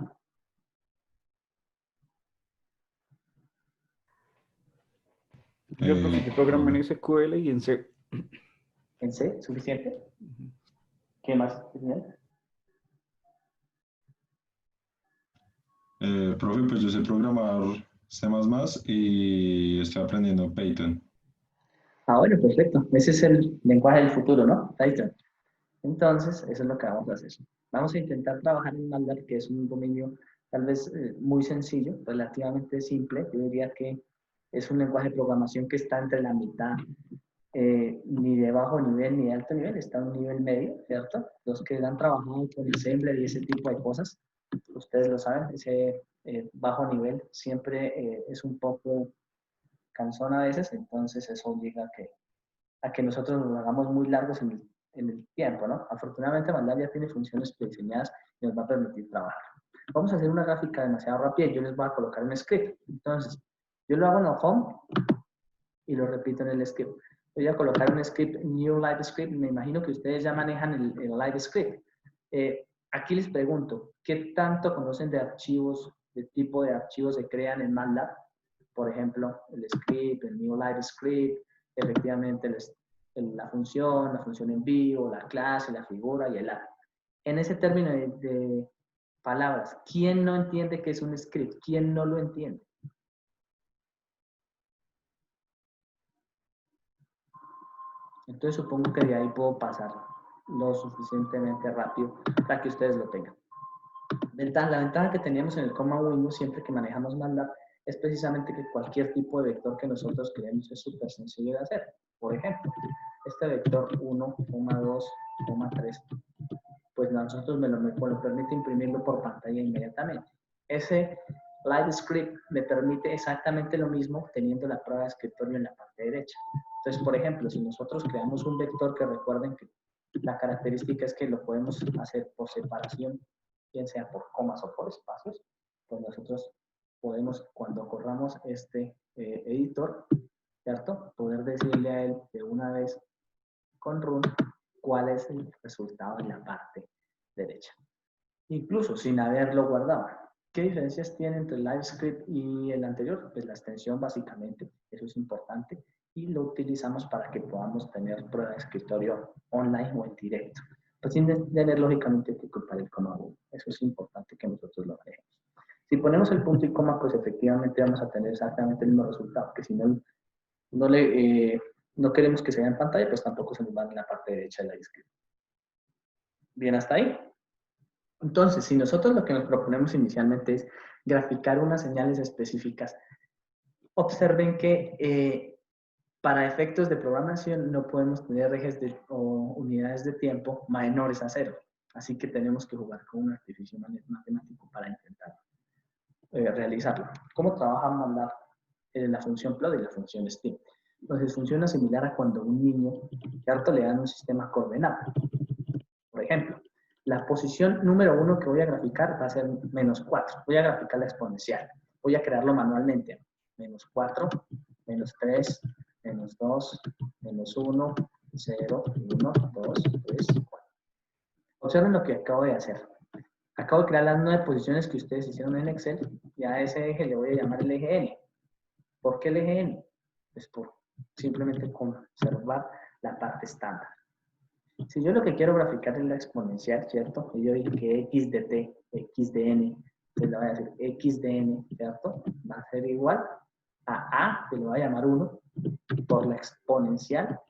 Yo programo en SQL y en C. ¿En C? ¿Suficiente? ¿Qué más? Profe, pues yo sé programar C++ y estoy aprendiendo Python. Ah, bueno, perfecto. Ese es el lenguaje del futuro, ¿no? Python. Entonces, eso es lo que vamos a hacer. Vamos a intentar trabajar en MATLAB, que es un dominio tal vez muy sencillo, relativamente simple. Yo diría que es un lenguaje de programación que está entre la mitad, ni de bajo nivel ni de alto nivel, está a un nivel medio, ¿cierto? Los que han trabajado con Assembler y ese tipo de cosas, ustedes lo saben, ese bajo nivel siempre es un poco cansón a veces, entonces eso obliga a que nosotros nos hagamos muy largos en el tiempo, ¿no? Afortunadamente MATLAB ya tiene funciones prediseñadas y nos va a permitir trabajar. Vamos a hacer una gráfica demasiado rápida y yo les voy a colocar un script. Entonces, yo lo hago en el home y lo repito en el script. Voy a colocar un script, New Live Script. Me imagino que ustedes ya manejan el Live Script. Aquí les pregunto, ¿qué tanto conocen de archivos, de tipo de archivos se crean en MATLAB? Por ejemplo, el script, el New Live Script, efectivamente la función en vivo, la clase, la figura y el array. En ese término de palabras, ¿quién no entiende qué es un script? ¿Quién no lo entiende? Entonces supongo que de ahí puedo pasar lo suficientemente rápido para que ustedes lo tengan. La ventaja que teníamos en el Comma Windows siempre que manejamos MATLAB es precisamente que cualquier tipo de vector que nosotros creemos es súper sencillo de hacer. Por ejemplo, este vector 1, 2, 3, pues nosotros me lo permite imprimirlo por pantalla inmediatamente. Ese Live Script me permite exactamente lo mismo teniendo la prueba de escritorio en la parte derecha. Entonces, por ejemplo, si nosotros creamos un vector, que recuerden que la característica es que lo podemos hacer por separación, bien sea por comas o por espacios, pues nosotros podemos, cuando corramos este editor, ¿cierto? Poder decirle a él de una vez con run cuál es el resultado en la parte derecha. Incluso sin haberlo guardado. ¿Qué diferencias tiene entre el LiveScript y el anterior? Pues la extensión básicamente, eso es importante, y lo utilizamos para que podamos tener prueba de escritorio online o en directo. Pues sin tener lógicamente que ocupar el coma. Eso es importante que nosotros lo manejemos. Si ponemos el punto y coma, pues efectivamente vamos a tener exactamente el mismo resultado, que si no queremos que se vea en pantalla, pues tampoco se nos va en la parte derecha del LiveScript. Bien, hasta ahí. Entonces, si nosotros lo que nos proponemos inicialmente es graficar unas señales específicas, observen que Para efectos de programación no podemos tener ejes o unidades de tiempo menores a 0. Así que tenemos que jugar con un artificio matemático para intentar realizarlo. ¿Cómo trabaja MATLAB la función plot y la función STEAM? Entonces funciona similar a cuando un niño, ¿cierto?, le dan un sistema coordenado. Por ejemplo, la posición número 1 que voy a graficar va a ser -4. Voy a graficar la exponencial. Voy a crearlo manualmente. -4, -3, -2, -1, 0, 1, 2, 3, 4. Observen lo que acabo de hacer. Acabo de crear las 9 posiciones que ustedes hicieron en Excel y a ese eje le voy a llamar el eje N. ¿Por qué el eje N? Pues por simplemente conservar la parte estándar. Si yo lo que quiero graficar es la exponencial, ¿cierto? Y yo dije que x de t, x de n, pues le voy a decir x de n, ¿cierto? Va a ser igual a, que lo voy a llamar 1, por la exponencial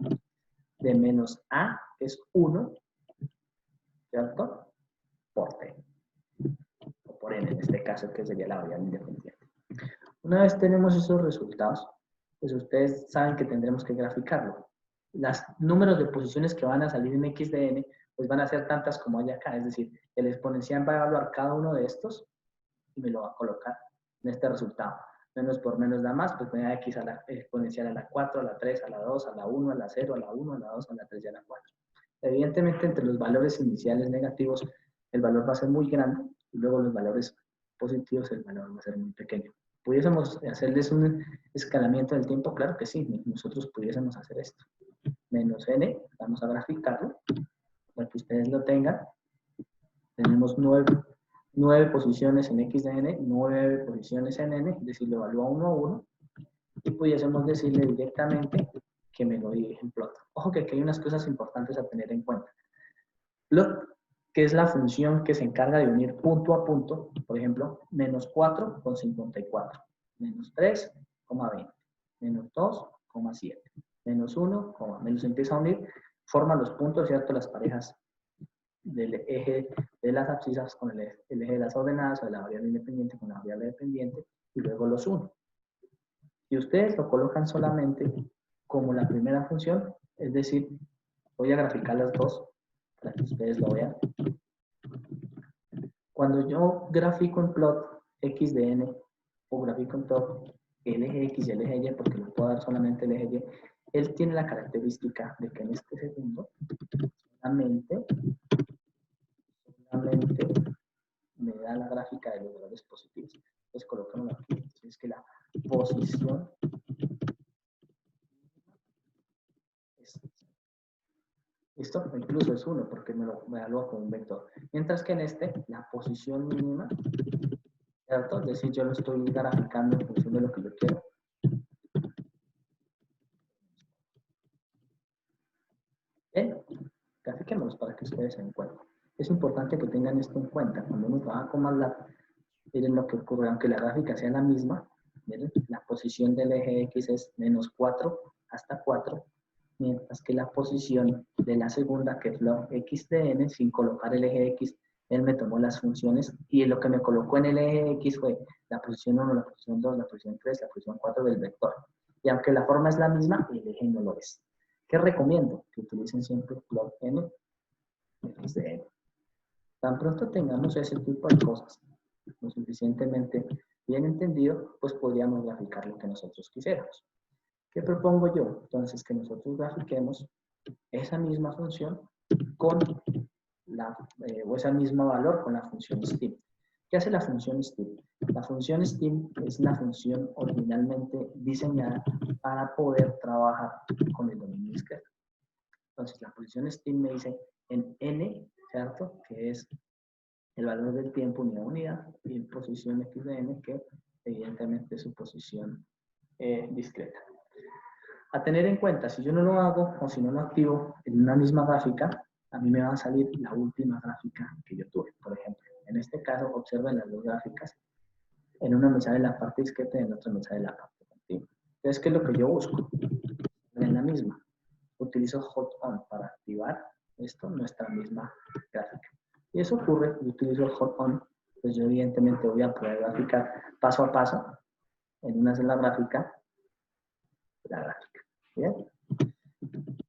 de menos a, que es 1, ¿cierto? Por t. O por n en este caso, que sería la variable independiente. Una vez tenemos esos resultados, pues ustedes saben que tendremos que graficarlo. Los números de posiciones que van a salir en x de n, pues van a ser tantas como hay acá. Es decir, el exponencial va a evaluar cada uno de estos y me lo va a colocar en este resultado. Menos por menos da más, pues me da x a la exponencial a la 4, a la 3, a la 2, a la 1, a la 0, a la 1, a la 2, a la 3 y a la 4. Evidentemente, entre los valores iniciales negativos, el valor va a ser muy grande y luego los valores positivos, el valor va a ser muy pequeño. ¿Pudiésemos hacerles un escalamiento del tiempo? Claro que sí, nosotros pudiésemos hacer esto. Menos n, vamos a graficarlo, para que ustedes lo tengan. Tenemos 9 posiciones en x de n, 9 posiciones en n, es decir, lo evalúa 1 a 1, y pudiésemos decirle directamente que me lo dirige en plot. Ojo que aquí hay unas cosas importantes a tener en cuenta. Plot, que es la función que se encarga de unir punto a punto, por ejemplo, -4 con 54, -3,20, -2,7, -1, menos empieza a unir, forma los puntos, ¿cierto? Las parejas del eje de las abscisas con el eje de las ordenadas o de la variable independiente con la variable dependiente y luego los une. Si ustedes lo colocan solamente como la primera función, es decir, voy a graficar las dos para que ustedes lo vean. Cuando yo grafico en plot x de n o grafico en plot el eje x y el eje y, porque lo puedo dar solamente el eje y, él tiene la característica de que en este segundo solamente me da la gráfica de los valores positivos. Entonces colocamos aquí, es que la posición es, ¿listo? Incluso es 1 porque me evalúa con un vector. Mientras que en este, la posición mínima, ¿cierto? Es decir, yo lo estoy graficando en función de lo que yo quiero. Bien, grafiquémoslos para que ustedes se den cuenta. Es importante que tengan esto en cuenta. Cuando uno trabaja con MATLAB, miren lo que ocurre, aunque la gráfica sea la misma, miren, la posición del eje X es -4 hasta 4, mientras que la posición de la segunda, que es la X de n, sin colocar el eje X, él me tomó las funciones y lo que me colocó en el eje X fue la posición 1, la posición 2, la posición 3, la posición 4 del vector. Y aunque la forma es la misma, el eje no lo es. ¿Qué recomiendo? Que utilicen siempre plot n, X de n. Tan pronto tengamos ese tipo de cosas lo suficientemente bien entendido, pues podríamos graficar lo que nosotros quisiéramos. ¿Qué propongo yo? Entonces, que nosotros grafiquemos esa misma función con o ese mismo valor con la función STEAM. ¿Qué hace la función STEAM? La función STEAM es una función originalmente diseñada para poder trabajar con el dominio discreto. Entonces, la función STEAM me dice en n, ¿cierto? Que es el valor del tiempo unidad a unidad, y en posición x de n, que evidentemente es su posición discreta. A tener en cuenta, si yo no lo hago o si no lo activo en una misma gráfica, a mí me va a salir la última gráfica que yo tuve, por ejemplo. En este caso, observen las dos gráficas. En una me sale la parte discreta y en otra me sale la parte continua. Entonces, ¿qué es lo que yo busco? En la misma. Utilizo hot on para activar esto, nuestra misma gráfica. Y eso ocurre, yo utilizo el hot on, pues yo evidentemente voy a poder graficar paso a paso en una sola gráfica, la gráfica. Bien.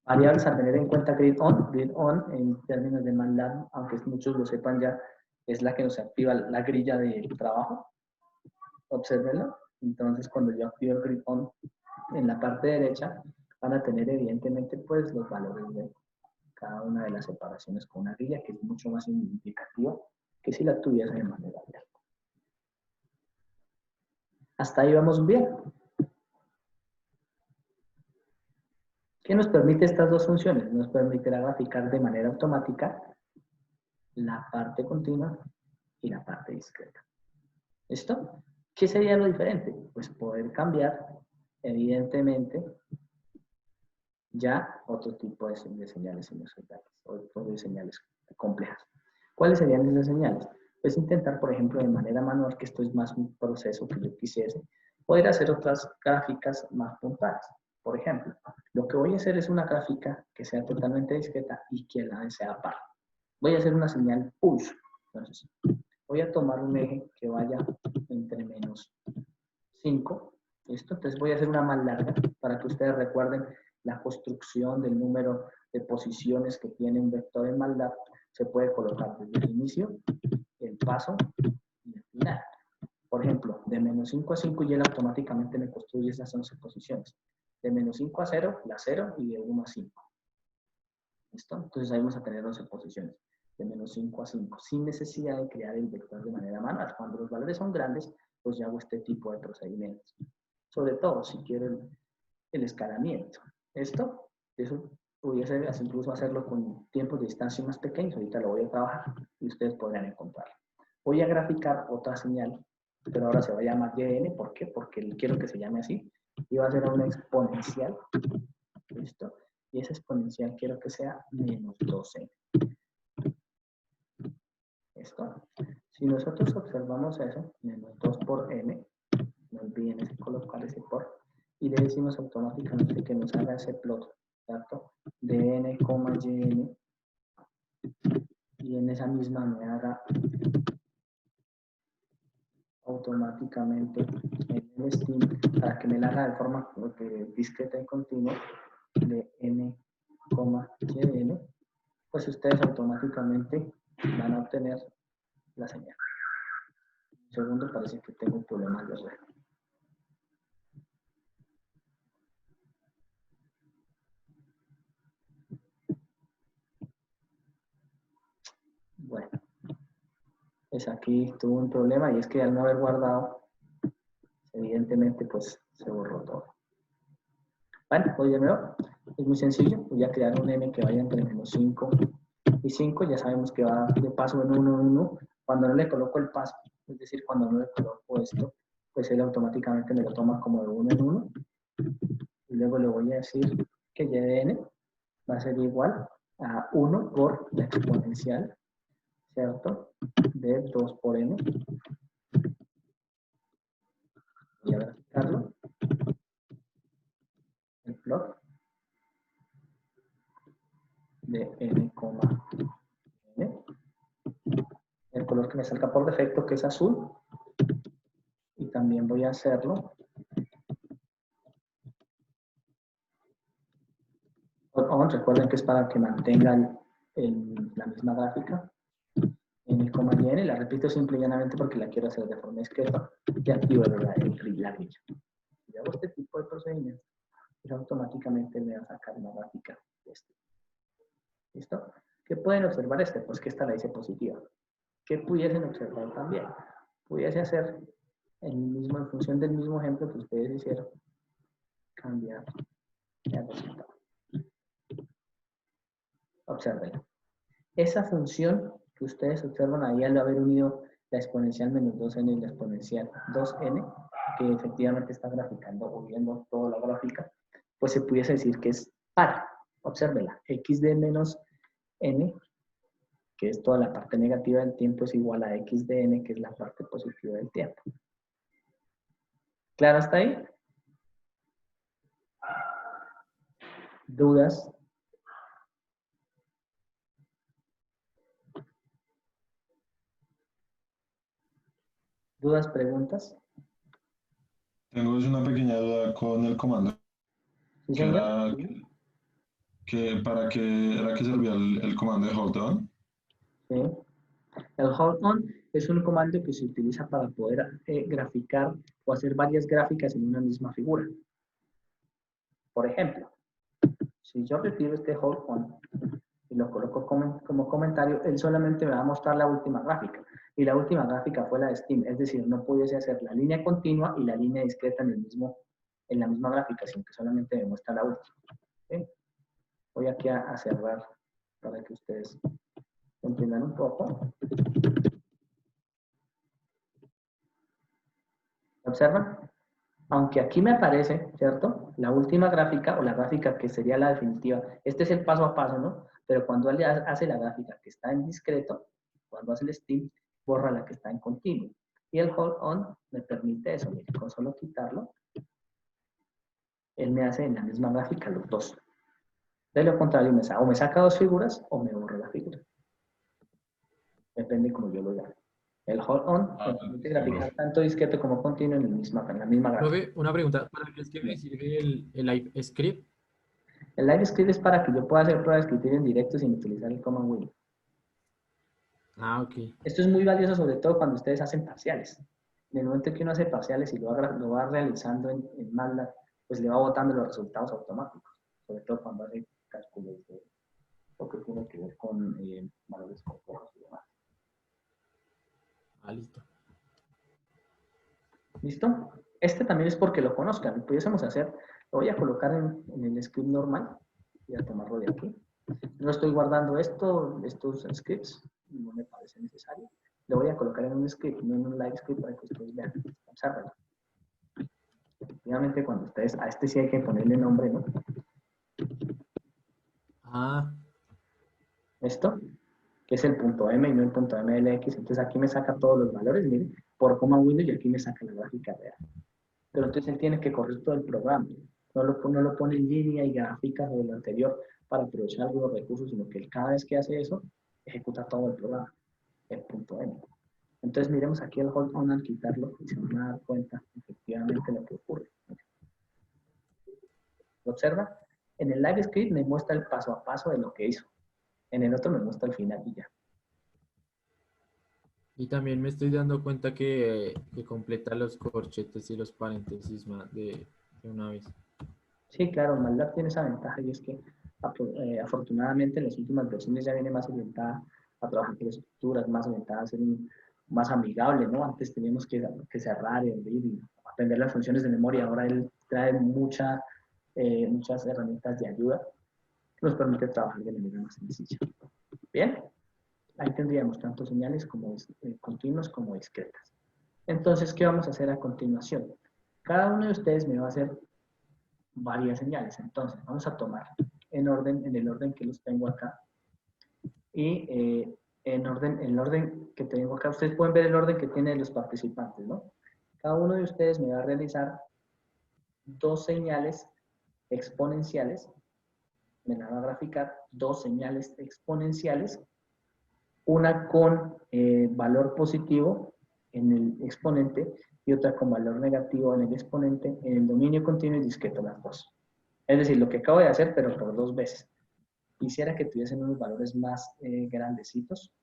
Variables a tener en cuenta grid on. Grid on en términos de MATLAB, aunque muchos lo sepan ya, es la que nos activa la grilla de trabajo. Obsérvenlo. Entonces, cuando yo activo el grid on en la parte derecha, van a tener evidentemente pues los valores de cada una de las separaciones con una grilla, que es mucho más significativa que si la tuviese de manera abierta. Hasta ahí vamos bien. ¿Qué nos permite estas dos funciones? Nos permitirá graficar de manera automática la parte continua y la parte discreta. ¿Listo? ¿Qué sería lo diferente? Pues poder cambiar, evidentemente, ya otro tipo de señales sinusoidales, o de señales complejas. ¿Cuáles serían esas señales? Pues intentar, por ejemplo, de manera manual, que esto es más un proceso que yo quisiese, poder hacer otras gráficas más puntuales. Por ejemplo, lo que voy a hacer es una gráfica que sea totalmente discreta y que a la vez sea par. Voy a hacer una señal push. Entonces, voy a tomar un eje que vaya entre menos 5. ¿Listo? Entonces voy a hacer una más larga para que ustedes recuerden la construcción del número de posiciones que tiene un vector en MATLAB. Se puede colocar desde el inicio, el paso y el final. Por ejemplo, de menos 5 a 5 y él automáticamente me construye esas 11 posiciones. De menos 5 a 0, la 0 y de 1 a 5. ¿Listo? Entonces ahí vamos a tener 11 posiciones. De menos 5 a 5, sin necesidad de crear el vector de manera manual. Cuando los valores son grandes, pues ya hago este tipo de procedimientos. Sobre todo si quiero el escalamiento. Esto, eso pudiese incluso hacerlo con tiempos de distancia más pequeños. Ahorita lo voy a trabajar y ustedes podrán encontrarlo. Voy a graficar otra señal, pero ahora se va a llamar YN. ¿Por qué? Porque quiero que se llame así. Y va a ser una exponencial. ¿Listo? Y esa exponencial quiero que sea menos 2n. ¿Listo? Si nosotros observamos eso, menos 2 por n, no olviden colocar ese por, y le decimos automáticamente que nos haga ese plot, ¿cierto? De n, yn, y en esa misma me haga automáticamente el string para que me la haga de forma discreta y continua de n, yn, pues ustedes automáticamente van a obtener la señal. Un segundo, parece que tengo un problema de red. Bueno, pues aquí tuvo un problema y es que al no haber guardado, evidentemente pues se borró todo. Bueno, voy de nuevo. Es muy sencillo. Voy a crear un n que vaya entre menos 5 y 5. Ya sabemos que va de paso en 1 en 1. Cuando no le coloco el paso, es decir, cuando no le coloco esto, pues él automáticamente me lo toma como de 1 en 1. Y luego le voy a decir que y de n va a ser igual a 1 por la exponencial, ¿cierto? De 2 por n. Voy a graficarlo. El plot de n, n. El color que me salga por defecto, que es azul. Y también voy a hacerlo. Recuerden que es para que mantenga la misma gráfica. N, y la repito simple y llanamente porque la quiero hacer de forma discreta y activo la grilla. Si hago este tipo de procedimiento, pues automáticamente me va a sacar una gráfica de este. ¿Listo? ¿Qué pueden observar este? Pues que esta la hice positiva. ¿Qué pudiesen observar también? Pudiese hacer en función del mismo ejemplo que ustedes hicieron, cambiar el resultado. Observen. Esa función que ustedes observan ahí al haber unido la exponencial menos 2n y la exponencial 2n, que efectivamente está graficando o viendo toda la gráfica, pues se pudiese decir que es par. Obsérvela. X de menos n, que es toda la parte negativa del tiempo, es igual a x de n, que es la parte positiva del tiempo. ¿Claro hasta ahí? ¿Dudas? ¿Dudas, preguntas? Tengo una pequeña duda con el comando. ¿Sí, que señor? era, ¿para qué era que servía el comando de hold on? Sí. El hold on es un comando que se utiliza para poder graficar o hacer varias gráficas en una misma figura. Por ejemplo, si yo retiro este hold on y lo coloco como comentario, él solamente me va a mostrar la última gráfica. Y la última gráfica fue la de Steam, es decir, no pudiese hacer la línea continua y la línea discreta en la misma gráfica, sino que solamente me muestra la última. ¿Sí? Voy aquí a cerrar para que ustedes entiendan un poco. ¿Observan? Aunque aquí me aparece, ¿cierto? La última gráfica o la gráfica que sería la definitiva. Este es el paso a paso, ¿no? Pero cuando él hace la gráfica que está en discreto, cuando hace el Steam, borra la que está en continuo. Y el hold on me permite eso. Mire, con solo quitarlo, él me hace en la misma gráfica los dos. De lo contrario, o me saca dos figuras o me borra la figura. Depende como yo lo llame. El hold on me permite Sí, graficar profe. tanto discreto como continuo en la misma gráfica. Profe, una pregunta. ¿Para qué es que me sirve el live script? El live script es para que yo pueda hacer pruebas de escritura en directo sin utilizar el command window. Ah, ok. Esto es muy valioso sobre todo cuando ustedes hacen parciales. En el momento que uno hace parciales y lo va realizando en MATLAB, pues le va botando los resultados automáticos. Sobre todo cuando hace cálculos de lo que tiene que ver con valores complejos y demás. Ah, listo. ¿Listo? Este también es porque lo conozcan. Lo pudiésemos hacer, lo voy a colocar en el script normal. Voy a tomarlo de aquí. No estoy guardando estos scripts, no me parece necesario. Lo voy a colocar en un script, no en un live script para que ustedes vean. Observen. Efectivamente, cuando ustedes, a este sí hay que ponerle nombre, ¿no? Ah, Esto, que es el punto M y no el punto MLX. Entonces aquí me saca todos los valores, miren, por coma Windows y aquí me saca la gráfica real. Pero entonces él tiene que correr todo el programa. No lo pone en línea y gráfica sobre lo anterior para aprovechar algunos recursos, sino que él cada vez que hace eso, ejecuta todo el programa, el punto M. Entonces miremos aquí el hold on al quitarlo y se van a dar cuenta efectivamente lo que ocurre. ¿Lo observa? En el live script me muestra el paso a paso de lo que hizo. En el otro me muestra el final y ya. y también me estoy dando cuenta que completa los corchetes y los paréntesis de una vez. Sí, claro, MATLAB tiene esa ventaja y es que afortunadamente en las últimas versiones ya viene más orientada a trabajar con estructuras, más orientada a ser más amigable, ¿no? Antes teníamos que cerrar y abrir y aprender las funciones de memoria. Ahora él trae muchas herramientas de ayuda que nos permite trabajar de manera más sencilla. Bien, ahí tendríamos tanto señales como continuas como discretas. Entonces, ¿qué vamos a hacer a continuación? Cada uno de ustedes me va a hacer varias señales. Entonces, vamos a tomar en el orden que los tengo acá. Y en el orden que tengo acá, ustedes pueden ver el orden que tienen los participantes, ¿no? Cada uno de ustedes me va a realizar dos señales exponenciales, me la va a graficar dos señales exponenciales, una con valor positivo en el exponente y otra con valor negativo en el exponente, en el dominio continuo y discreto, las dos. Es decir, lo que acabo de hacer, pero por dos veces. Quisiera que tuviesen unos valores más grandecitos.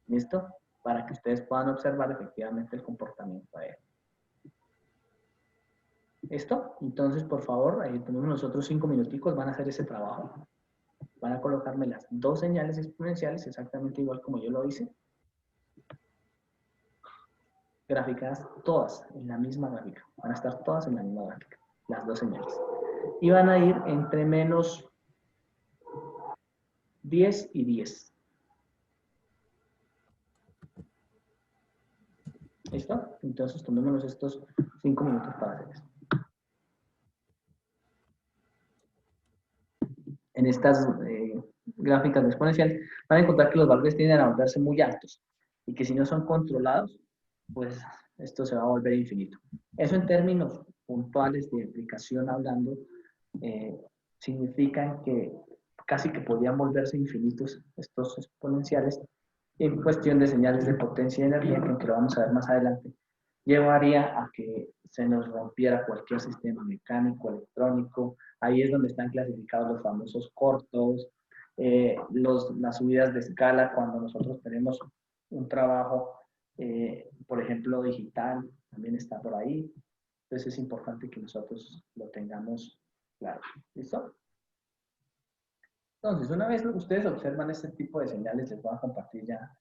¿Listo? Para que ustedes puedan observar efectivamente el comportamiento de él. ¿Listo? Entonces, por favor, ahí tenemos nosotros 5 minuticos, van a hacer ese trabajo. Van a colocarme las dos señales exponenciales, exactamente igual como yo lo hice. Graficadas todas en la misma gráfica. Van a estar todas en la misma gráfica, las dos señales. Y van a ir entre menos 10 y 10. ¿Listo? Entonces tomémonos estos 5 minutos para hacer eso. En estas gráficas exponenciales van a encontrar que los valores tienden a volverse muy altos y que si no son controlados, pues esto se va a volver infinito. Eso en términos puntuales de aplicación hablando, significa que casi que podrían volverse infinitos estos exponenciales en cuestión de señales de potencia y energía, que aunque lo vamos a ver más adelante, llevaría a que se nos rompiera cualquier sistema mecánico, electrónico. Ahí es donde están clasificados los famosos cortos, las subidas de escala cuando nosotros tenemos un trabajo, por ejemplo, digital, también está por ahí. Entonces es importante que nosotros lo tengamos claro. ¿Listo? Entonces, una vez ustedes observan este tipo de señales, les voy a compartir ya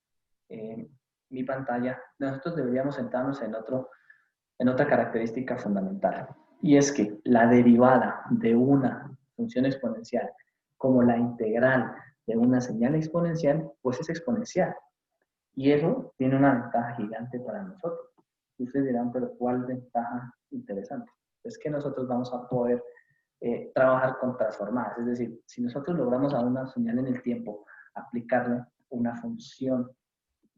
mi pantalla. Nosotros deberíamos centrarnos en otra característica fundamental. Y es que la derivada de una función exponencial como la integral de una señal exponencial, pues es exponencial. Y eso tiene una ventaja gigante para nosotros. Y ustedes dirán, pero ¿cuál ventaja interesante? Es que nosotros vamos a poder trabajar con transformadas. Es decir, si nosotros logramos a una señal en el tiempo aplicarle una función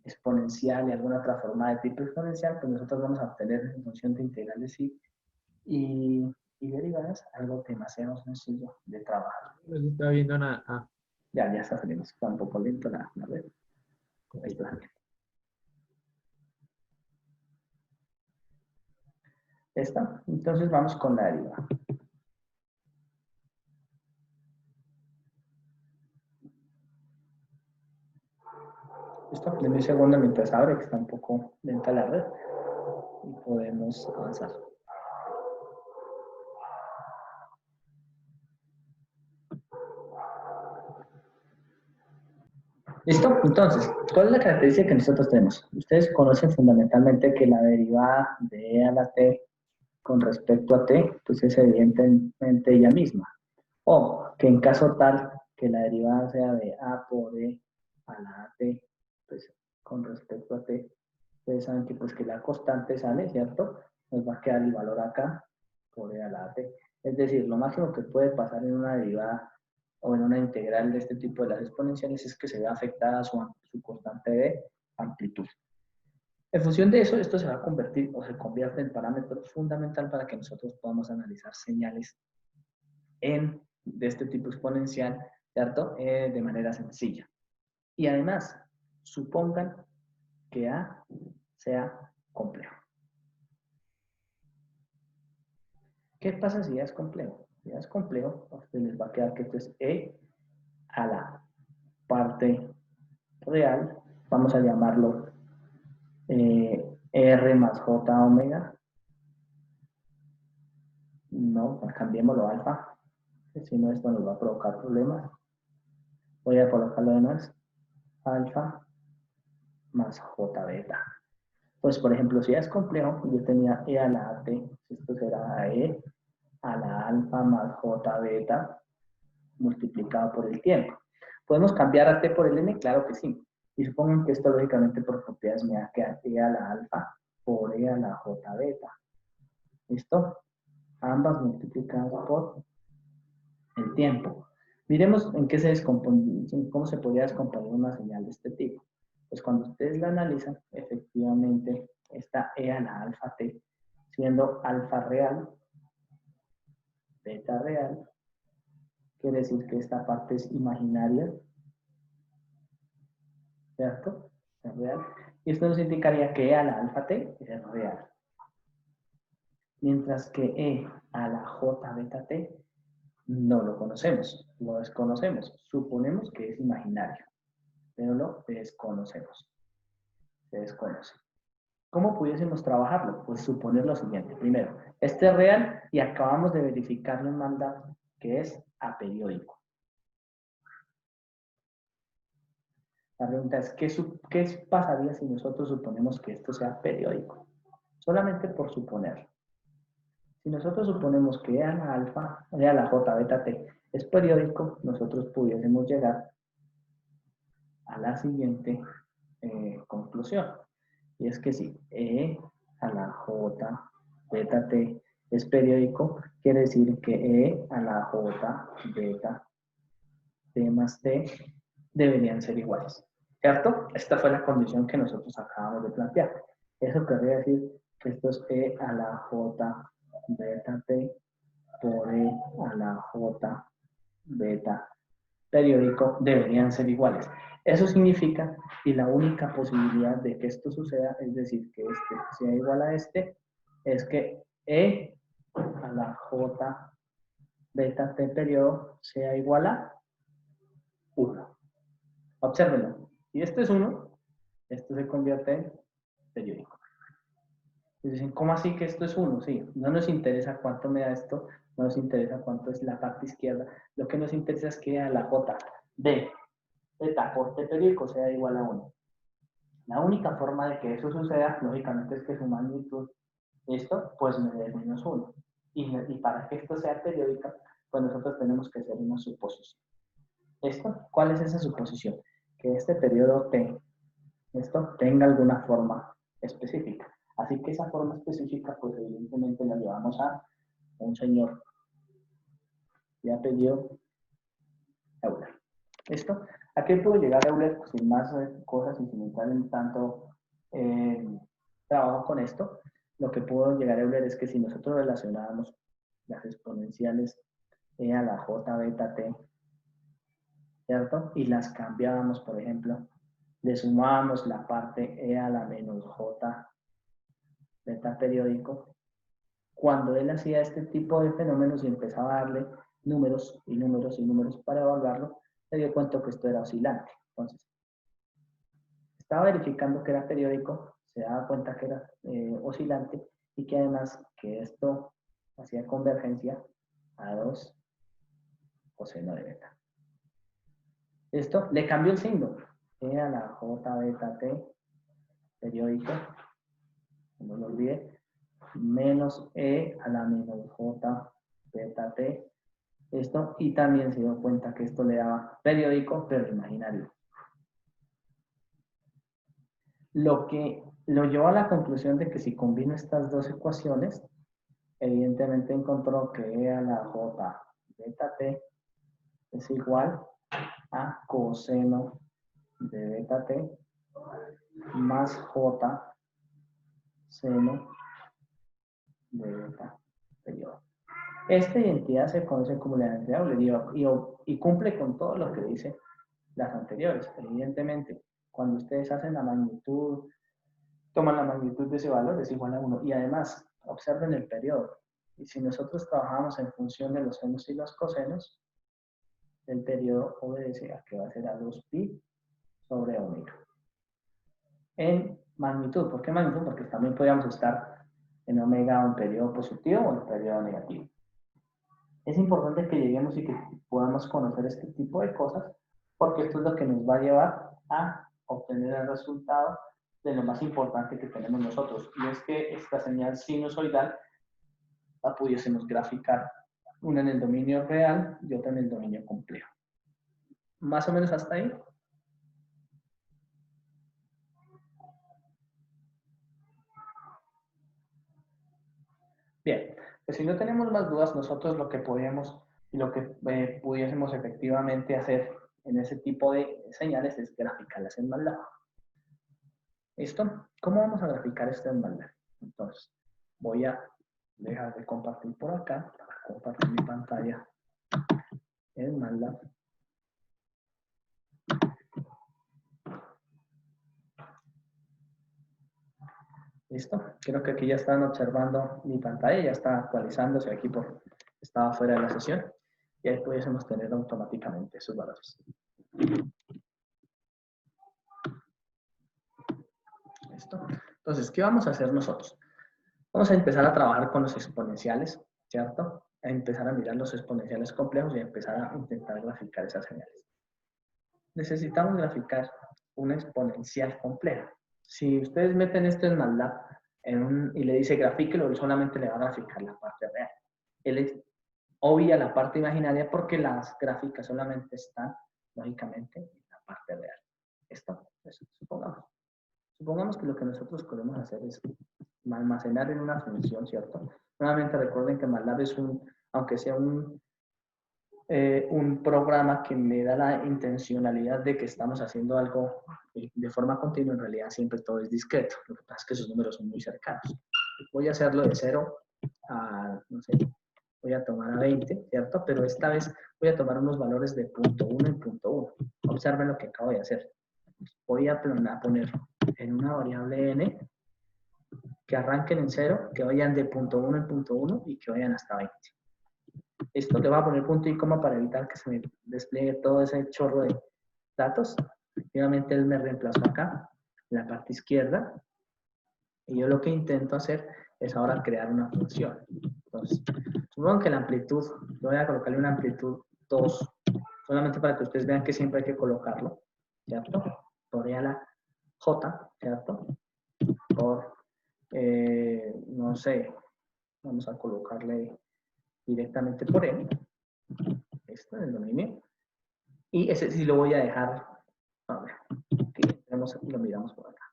exponencial y alguna transformada de tipo exponencial, pues nosotros vamos a obtener en función de integrales y derivadas algo demasiado sencillo de trabajar. No se está viendo nada. Ah, Ya está saliendo, está un poco lento la red. Ahí está saliendo. ¿Está? Entonces vamos con la derivada. Listo, denme un segundo mientras abre, que está un poco lenta la red. Y podemos avanzar. ¿Listo? Entonces, ¿cuál es la característica que nosotros tenemos? Ustedes conocen fundamentalmente que la derivada de e a la t con respecto a t, pues es evidentemente ella misma. O que en caso tal que la derivada sea de a por e a la at, pues con respecto a t, ustedes saben que pues que la constante sale, ¿cierto? Nos va a quedar el valor acá por e a la at. Es decir, lo máximo que puede pasar en una derivada o en una integral de este tipo de las exponenciales es que se vea afectada su constante de amplitud. En función de eso, esto se va a convertir o se convierte en parámetro fundamental para que nosotros podamos analizar señales de este tipo exponencial, ¿cierto? De manera sencilla. Y además, supongan que A sea complejo. ¿Qué pasa si A es complejo? Si A es complejo, a ustedes les va a quedar que esto es E a la parte real, vamos a llamarlo R más J omega. No, cambiémoslo alfa, si no esto nos va a provocar problemas. Voy a colocarlo de más, alfa más J beta. Pues, por ejemplo, si es complejo, yo tenía E a la AT, esto será E a la alfa más J beta multiplicado por el tiempo. ¿Podemos cambiar a T por el N? Claro que sí. Y supongan que esto, lógicamente, por propiedades me da que E a la alfa por E a la J beta. ¿Listo? Ambas multiplicadas por el tiempo. Miremos en qué se descompone, cómo se podría descomponer una señal de este tipo. Pues cuando ustedes la analizan, efectivamente, está E a la alfa t, siendo alfa real, beta real, quiere decir que esta parte es imaginaria, ¿cierto? Es real. Y esto nos indicaría que E a la alfa t es real. Mientras que E a la j beta t no lo conocemos, lo desconocemos. Suponemos que es imaginario, pero lo desconocemos. Se desconoce. ¿Cómo pudiésemos trabajarlo? Pues suponer lo siguiente. Primero, este es real y acabamos de verificarlo en mandato, que es aperiódico. La pregunta es, ¿qué pasaría si nosotros suponemos que esto sea periódico? Solamente por suponer. Si nosotros suponemos que E a la alfa, E a la j beta t es periódico, nosotros pudiésemos llegar a la siguiente conclusión. Y es que si E a la j beta t es periódico, quiere decir que E a la j beta t más t deberían ser iguales. ¿Cierto? Esta fue la condición que nosotros acabamos de plantear. Eso querría decir que esto es E a la j beta t por E a la j beta periódico deberían ser iguales. Eso significa, y la única posibilidad de que esto suceda, es decir, que este sea igual a este, es que E a la J beta T periodo sea igual a 1. Obsérvenlo. Si este es 1, esto se convierte en periódico. Y dicen, ¿cómo así que esto es 1? Sí, no nos interesa cuánto me da esto, no nos interesa cuánto es la parte izquierda. Lo que nos interesa es que a la J de beta por T periódico sea igual a 1. La única forma de que eso suceda, lógicamente, es que su magnitud, esto, pues me dé menos 1. Y para que esto sea periódica, pues nosotros tenemos que hacer una suposición. ¿Esto? ¿Cuál es esa suposición? Que este periodo T, esto, tenga alguna forma específica. Así que esa forma específica, pues evidentemente la llevamos a un señor de apellido Euler. ¿Listo? ¿A qué puedo llegar Euler sin más cosas y sin entrar en tanto trabajo con esto? Lo que puedo llegar a Euler es que si nosotros relacionamos las exponenciales E a la J beta T, ¿cierto? Y las cambiábamos, por ejemplo, le sumábamos la parte E a la menos J beta periódico. Cuando él hacía este tipo de fenómenos y empezaba a darle números y números y números para evaluarlo, se dio cuenta que esto era oscilante. Entonces, estaba verificando que era periódico, se daba cuenta que era oscilante y que además que esto hacía convergencia a 2 coseno de beta. Esto le cambió el signo. E a la J beta T periódico, no lo olvide, menos E a la menos J beta T. Esto, y también se dio cuenta que esto le daba periódico, pero imaginario. Lo que lo llevó a la conclusión de que si combino estas dos ecuaciones, evidentemente encontró que E a la J beta T es igual a coseno de beta T más J seno de beta periodo. Esta identidad se conoce como la identidad Euler y cumple con todo lo que dice las anteriores. Evidentemente, cuando ustedes hacen la magnitud, toman la magnitud de ese valor, es igual a 1. Y además, observen el periodo. Y si nosotros trabajamos en función de los senos y los cosenos, el periodo obedece a que va a ser a 2pi sobre omega. En magnitud, ¿por qué magnitud? Porque también podríamos estar en omega en periodo positivo o en periodo negativo. Es importante que lleguemos y que podamos conocer este tipo de cosas, porque esto es lo que nos va a llevar a obtener el resultado de lo más importante que tenemos nosotros, y es que esta señal sinusoidal la pudiésemos graficar, una en el dominio real y otra en el dominio complejo. Más o menos hasta ahí. Bien, pues si no tenemos más dudas, nosotros lo que podemos y lo que pudiésemos efectivamente hacer en ese tipo de señales es graficarlas en MATLAB. ¿Listo? ¿Cómo vamos a graficar esto en MATLAB? Entonces, voy a dejar de compartir por acá, para compartir mi pantalla en MATLAB. ¿Listo? Creo que aquí ya están observando mi pantalla, ya está actualizándose aquí estaba fuera de la sesión, y ahí pudiésemos tener automáticamente esos valores. ¿Listo? Entonces, ¿qué vamos a hacer nosotros? Vamos a empezar a trabajar con los exponenciales, ¿cierto? A empezar a mirar los exponenciales complejos y a empezar a intentar graficar esas señales. Necesitamos graficar una exponencial compleja. Si ustedes meten esto en MATLAB y le dice grafíquelo, él solamente le va a graficar la parte real. Él obvia la parte imaginaria porque las gráficas solamente están, lógicamente, en la parte real. Esto, eso, supongamos que lo que nosotros podemos hacer es almacenar en una función, ¿cierto? Nuevamente recuerden que MATLAB es aunque sea un programa que me da la intencionalidad de que estamos haciendo algo de forma continua, en realidad siempre todo es discreto. Lo que pasa es que sus números son muy cercanos. Voy a hacerlo de 0 a, no sé, voy a tomar a 20, ¿cierto? Pero esta vez voy a tomar unos valores de punto 1 en punto 1. Observen lo que acabo de hacer. Voy a poner en una variable n, que que arranquen en 0, que vayan de punto 1 en punto 1 y que vayan hasta 20. Esto le voy a poner punto y coma para evitar que se me despliegue todo ese chorro de datos. Efectivamente, él me reemplazó acá, en la parte izquierda. Y yo lo que intento hacer es ahora crear una función. Entonces, supongo que la amplitud, voy a colocarle una amplitud 2, solamente para que ustedes vean que siempre hay que colocarlo, ¿cierto? Por E a la J, ¿cierto? Por, no sé, vamos a colocarle directamente por N, esto en el dominio, y ese sí lo voy a dejar, a ver, aquí tenemos y lo miramos por acá.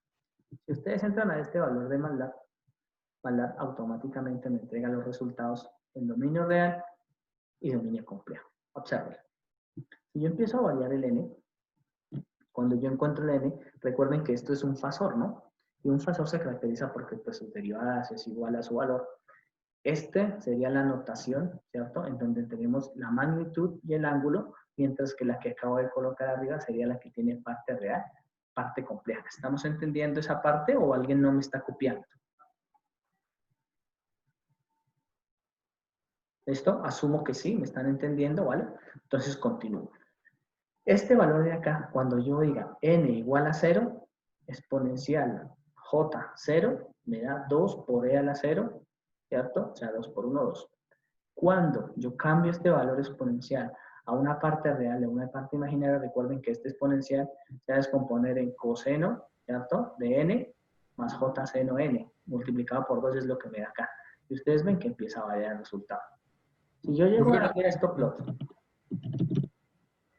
Si ustedes entran a este valor de MATLAB, MATLAB automáticamente me entrega los resultados en dominio real y dominio complejo. Observen. Si yo empiezo a variar el n, cuando yo encuentro el n, recuerden que esto es un fasor, ¿no? Y un fasor se caracteriza porque pues, su derivada es igual a su valor. Este sería la notación, ¿cierto? En donde tenemos la magnitud y el ángulo, mientras que la que acabo de colocar arriba sería la que tiene parte real, parte compleja. ¿Estamos entendiendo esa parte o alguien no me está copiando? ¿Esto? Asumo que sí, me están entendiendo, ¿vale? Entonces continúo. Este valor de acá, cuando yo diga n igual a 0, exponencial j 0, me da 2 por e a la 0, ¿cierto? O sea, 2 por 1, 2. Cuando yo cambio este valor exponencial a una parte real, a una parte imaginaria, recuerden que este exponencial se va a descomponer en coseno, ¿cierto? De n más j seno n, multiplicado por 2 es lo que me da acá. Y ustedes ven que empieza a variar el resultado. Si yo llego a hacer esto plot,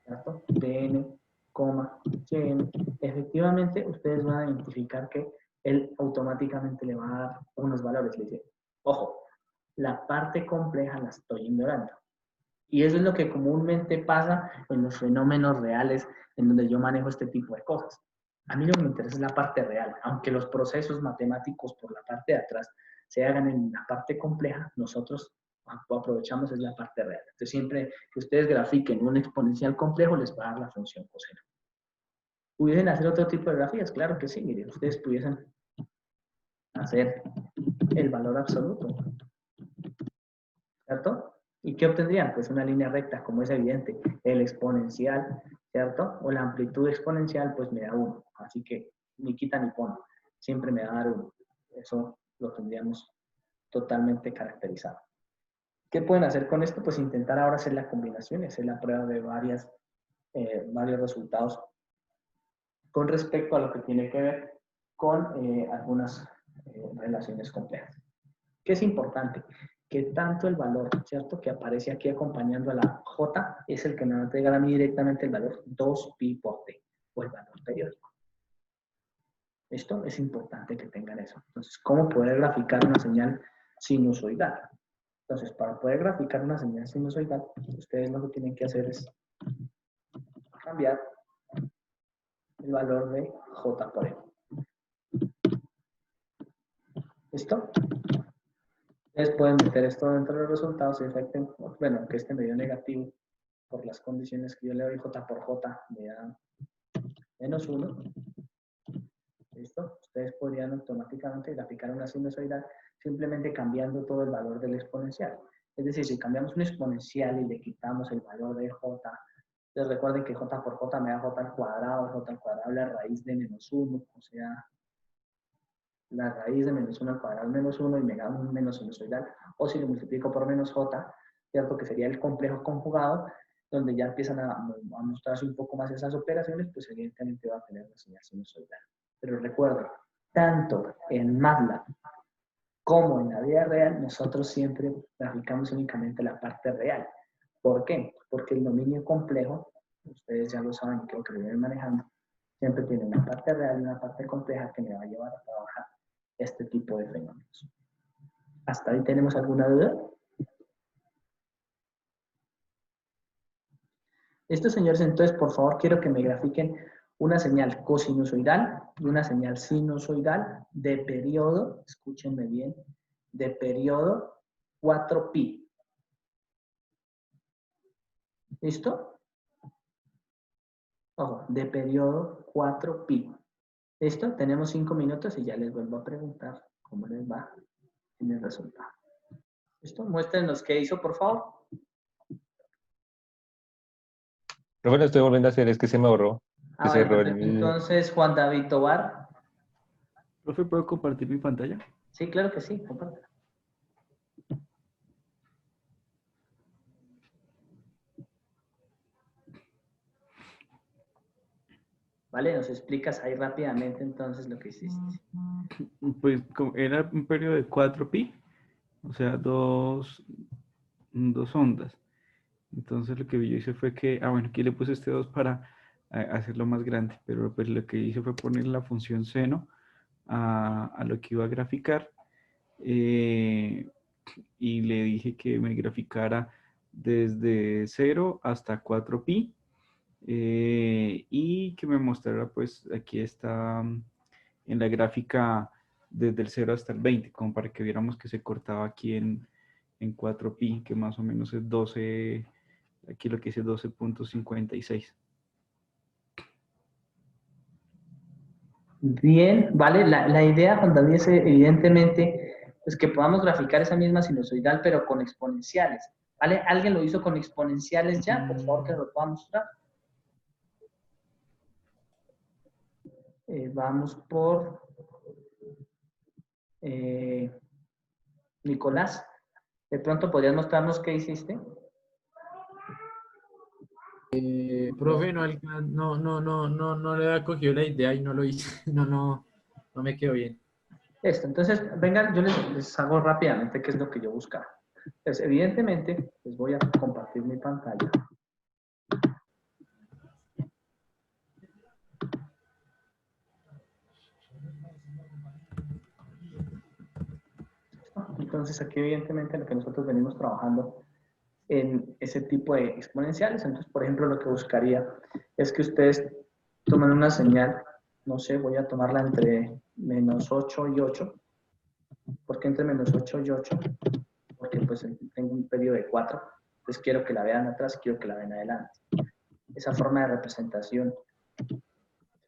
¿cierto? dn, cn, efectivamente ustedes van a identificar que él automáticamente le va a dar unos valores. Le dice, ojo, la parte compleja la estoy ignorando. Y eso es lo que comúnmente pasa en los fenómenos reales en donde yo manejo este tipo de cosas. A mí lo que me interesa es la parte real. Aunque los procesos matemáticos por la parte de atrás se hagan en la parte compleja, nosotros aprovechamos es la parte real. Entonces, siempre que ustedes grafiquen un exponencial complejo, les va a dar la función coseno. ¿Pudiesen hacer otro tipo de grafías? Claro que sí. Miren, ustedes pudiesen hacer el valor absoluto, ¿cierto? ¿Y qué obtendrían? Pues una línea recta, como es evidente. El exponencial, ¿cierto? O la amplitud exponencial, pues me da 1. Así que ni quita ni pone. Siempre me va a dar 1. Eso lo tendríamos totalmente caracterizado. ¿Qué pueden hacer con esto? Pues intentar ahora hacer la combinación y hacer la prueba de varios resultados con respecto a lo que tiene que ver con algunas relaciones complejas. ¿Qué es importante? Que tanto el valor, ¿cierto? Que aparece aquí acompañando a la J es el que me va a entregar a mí directamente el valor 2pi por t, o el valor periódico. Esto es importante que tengan eso. Entonces, ¿cómo poder graficar una señal sinusoidal? Entonces, para poder graficar una señal sinusoidal, ustedes lo que tienen que hacer es cambiar el valor de J por E. ¿Listo? Ustedes pueden meter esto dentro de los resultados y efecten, bueno, que este me dio negativo por las condiciones que yo le doy J por J, me da menos 1. ¿Listo? Ustedes podrían automáticamente graficar una sinusoidal simplemente cambiando todo el valor del exponencial. Es decir, si cambiamos un exponencial y le quitamos el valor de J, entonces recuerden que J por J me da J al cuadrado es la raíz de menos 1, o sea, la raíz de menos 1 al cuadrado es menos 1 y me da un menos sinusoidal. O si lo multiplico por menos J, ¿cierto? Que sería el complejo conjugado, donde ya empiezan a mostrarse un poco más esas operaciones, pues evidentemente va a tener una señal sinusoidal. Pero recuerden, tanto en MATLAB como en la vida real, nosotros siempre graficamos únicamente la parte real. ¿Por qué? Porque el dominio complejo, ustedes ya lo saben y creo que lo vienen manejando, siempre tiene una parte real y una parte compleja que me va a llevar a trabajar este tipo de fenómenos. ¿Hasta ahí tenemos alguna duda? Listo, señores, entonces por favor quiero que me grafiquen una señal cosinusoidal y una señal sinusoidal de periodo, escúchenme bien, de periodo 4pi. ¿Listo? Ojo, de periodo 4pi. ¿Listo? Tenemos 5 minutos y ya les vuelvo a preguntar cómo les va en el resultado. ¿Listo? Muéstrenos qué hizo, por favor. Profe, lo estoy volviendo a hacer, es que se me borró. Ah, Que vale, cerró perfecto. Entonces, Juan David Tobar. Profe, ¿puedo compartir mi pantalla? Sí, claro que sí, compártela. Vale, nos explicas ahí rápidamente entonces lo que hiciste. Pues era un periodo de 4pi, o sea, dos ondas. Entonces lo que yo hice fue que, bueno, aquí le puse este 2 para hacerlo más grande, pero pues lo que hice fue poner la función seno a lo que iba a graficar, y le dije que me graficara desde 0 hasta 4pi, y que me mostrara, pues aquí está en la gráfica desde el 0 hasta el 20, como para que viéramos que se cortaba aquí en 4pi, que más o menos es 12, aquí lo que dice 12.56. Bien, vale. La idea, Juan David, es evidentemente pues, que podamos graficar esa misma sinusoidal, pero con exponenciales. ¿Vale? ¿Alguien lo hizo con exponenciales ya? Por favor, que nos lo pueda mostrar. Vamos por Nicolás. De pronto, ¿podrías mostrarnos qué hiciste? Profe, no le había cogido la idea y no lo hice. No me quedó bien. Esto. Entonces, vengan, yo les hago rápidamente qué es lo que yo buscaba. Entonces, evidentemente, les voy a compartir mi pantalla. Entonces, aquí evidentemente lo que nosotros venimos trabajando en ese tipo de exponenciales. Entonces, por ejemplo, lo que buscaría es que ustedes tomen una señal, no sé, voy a tomarla entre -8 y 8. ¿Por qué entre -8 y 8? Porque pues tengo un periodo de 4. Entonces quiero que la vean atrás, quiero que la vean adelante. Esa forma de representación,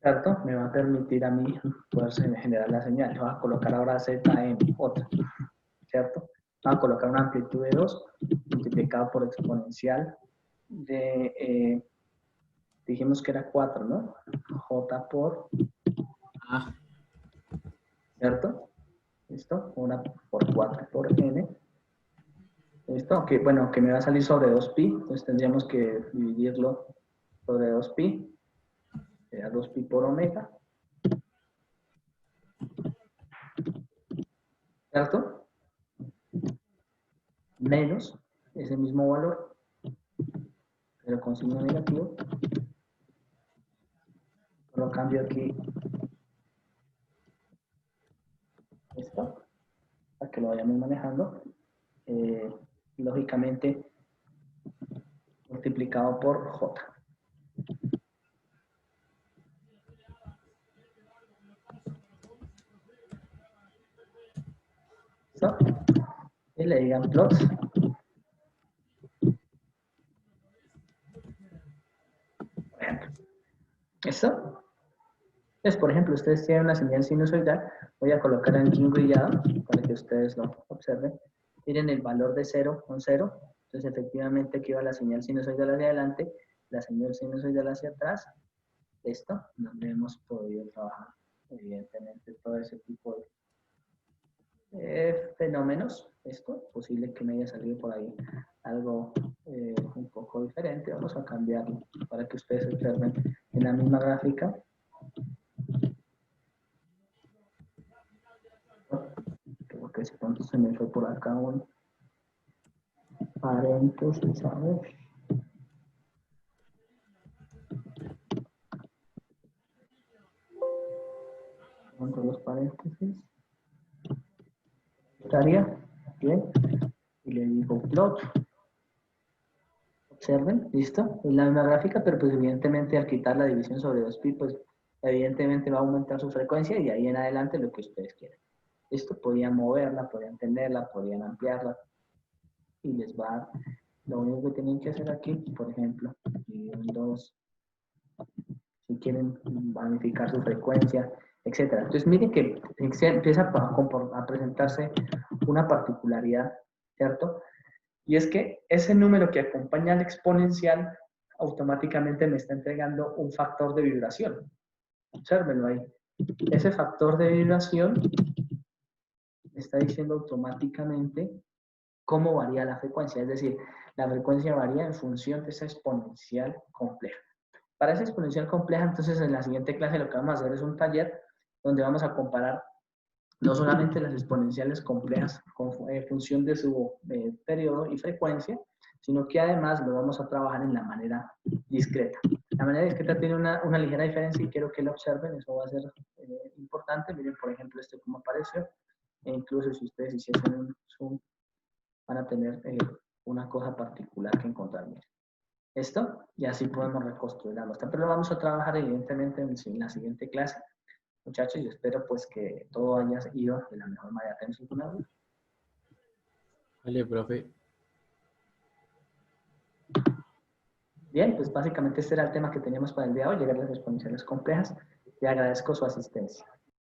¿cierto? Me va a permitir a mí poder generar la señal. Voy a colocar ahora Z en otra, ¿cierto? Voy a colocar una amplitud de 2 multiplicado por exponencial de, dijimos que era 4, ¿no? J por, ¿cierto? ¿Listo? 1 por 4 por n. ¿Listo? Que, bueno, que me va a salir sobre 2pi, entonces tendríamos que dividirlo sobre 2pi. Sería 2pi por omega. ¿Cierto? Menos ese mismo valor, pero con signo negativo. Lo cambio aquí. Esto, para que lo vayamos manejando. Lógicamente, multiplicado por j. ¿Listo? Y le digan plots. Por ejemplo. ¿Listo? Entonces, por ejemplo, ustedes tienen una señal sinusoidal. Voy a colocar aquí un grillado para que ustedes lo observen. Miren el valor de 0 con 0. Entonces, efectivamente, aquí va la señal sinusoidal hacia adelante, la señal sinusoidal hacia atrás. Esto, donde hemos podido trabajar, evidentemente, todo ese tipo de fenómenos. Esto, posible que me haya salido por ahí algo un poco diferente. Vamos a cambiarlo para que ustedes observen en la misma gráfica. Creo que de pronto se me fue por acá un paréntesis, a ver. Con los paréntesis. Estaría bien. Y le digo plot. Observen, listo. Es la misma gráfica, pero pues evidentemente al quitar la división sobre 2pi, pues evidentemente va a aumentar su frecuencia y de ahí en adelante lo que ustedes quieran. Esto podían moverla, podían tenerla, podían ampliarla y les va a dar. Lo único que tienen que hacer aquí, por ejemplo, dividir en 2. Si quieren magnificar su frecuencia etcétera. Entonces, miren que empieza a presentarse una particularidad, ¿cierto? Y es que ese número que acompaña al exponencial automáticamente me está entregando un factor de vibración. Obsérvenlo ahí. Ese factor de vibración me está diciendo automáticamente cómo varía la frecuencia. Es decir, la frecuencia varía en función de esa exponencial compleja. Para esa exponencial compleja, entonces en la siguiente clase lo que vamos a hacer es un taller donde vamos a comparar no solamente las exponenciales complejas con función de su periodo y frecuencia, sino que además lo vamos a trabajar en la manera discreta. La manera discreta tiene una ligera diferencia y quiero que lo observen, eso va a ser importante. Miren, por ejemplo, este cómo apareció, e incluso si ustedes hiciesen un zoom, van a tener una cosa particular que encontrar. Miren. Esto, y así podemos reconstruir la muestra, pero lo vamos a trabajar evidentemente en la siguiente clase. Muchachos, yo espero pues que todo haya ido de la mejor manera. ¿Tenés alguna duda? Vale, profe. Bien, pues básicamente este era el tema que teníamos para el día de hoy, llegar a las exponenciales complejas. Le agradezco su asistencia.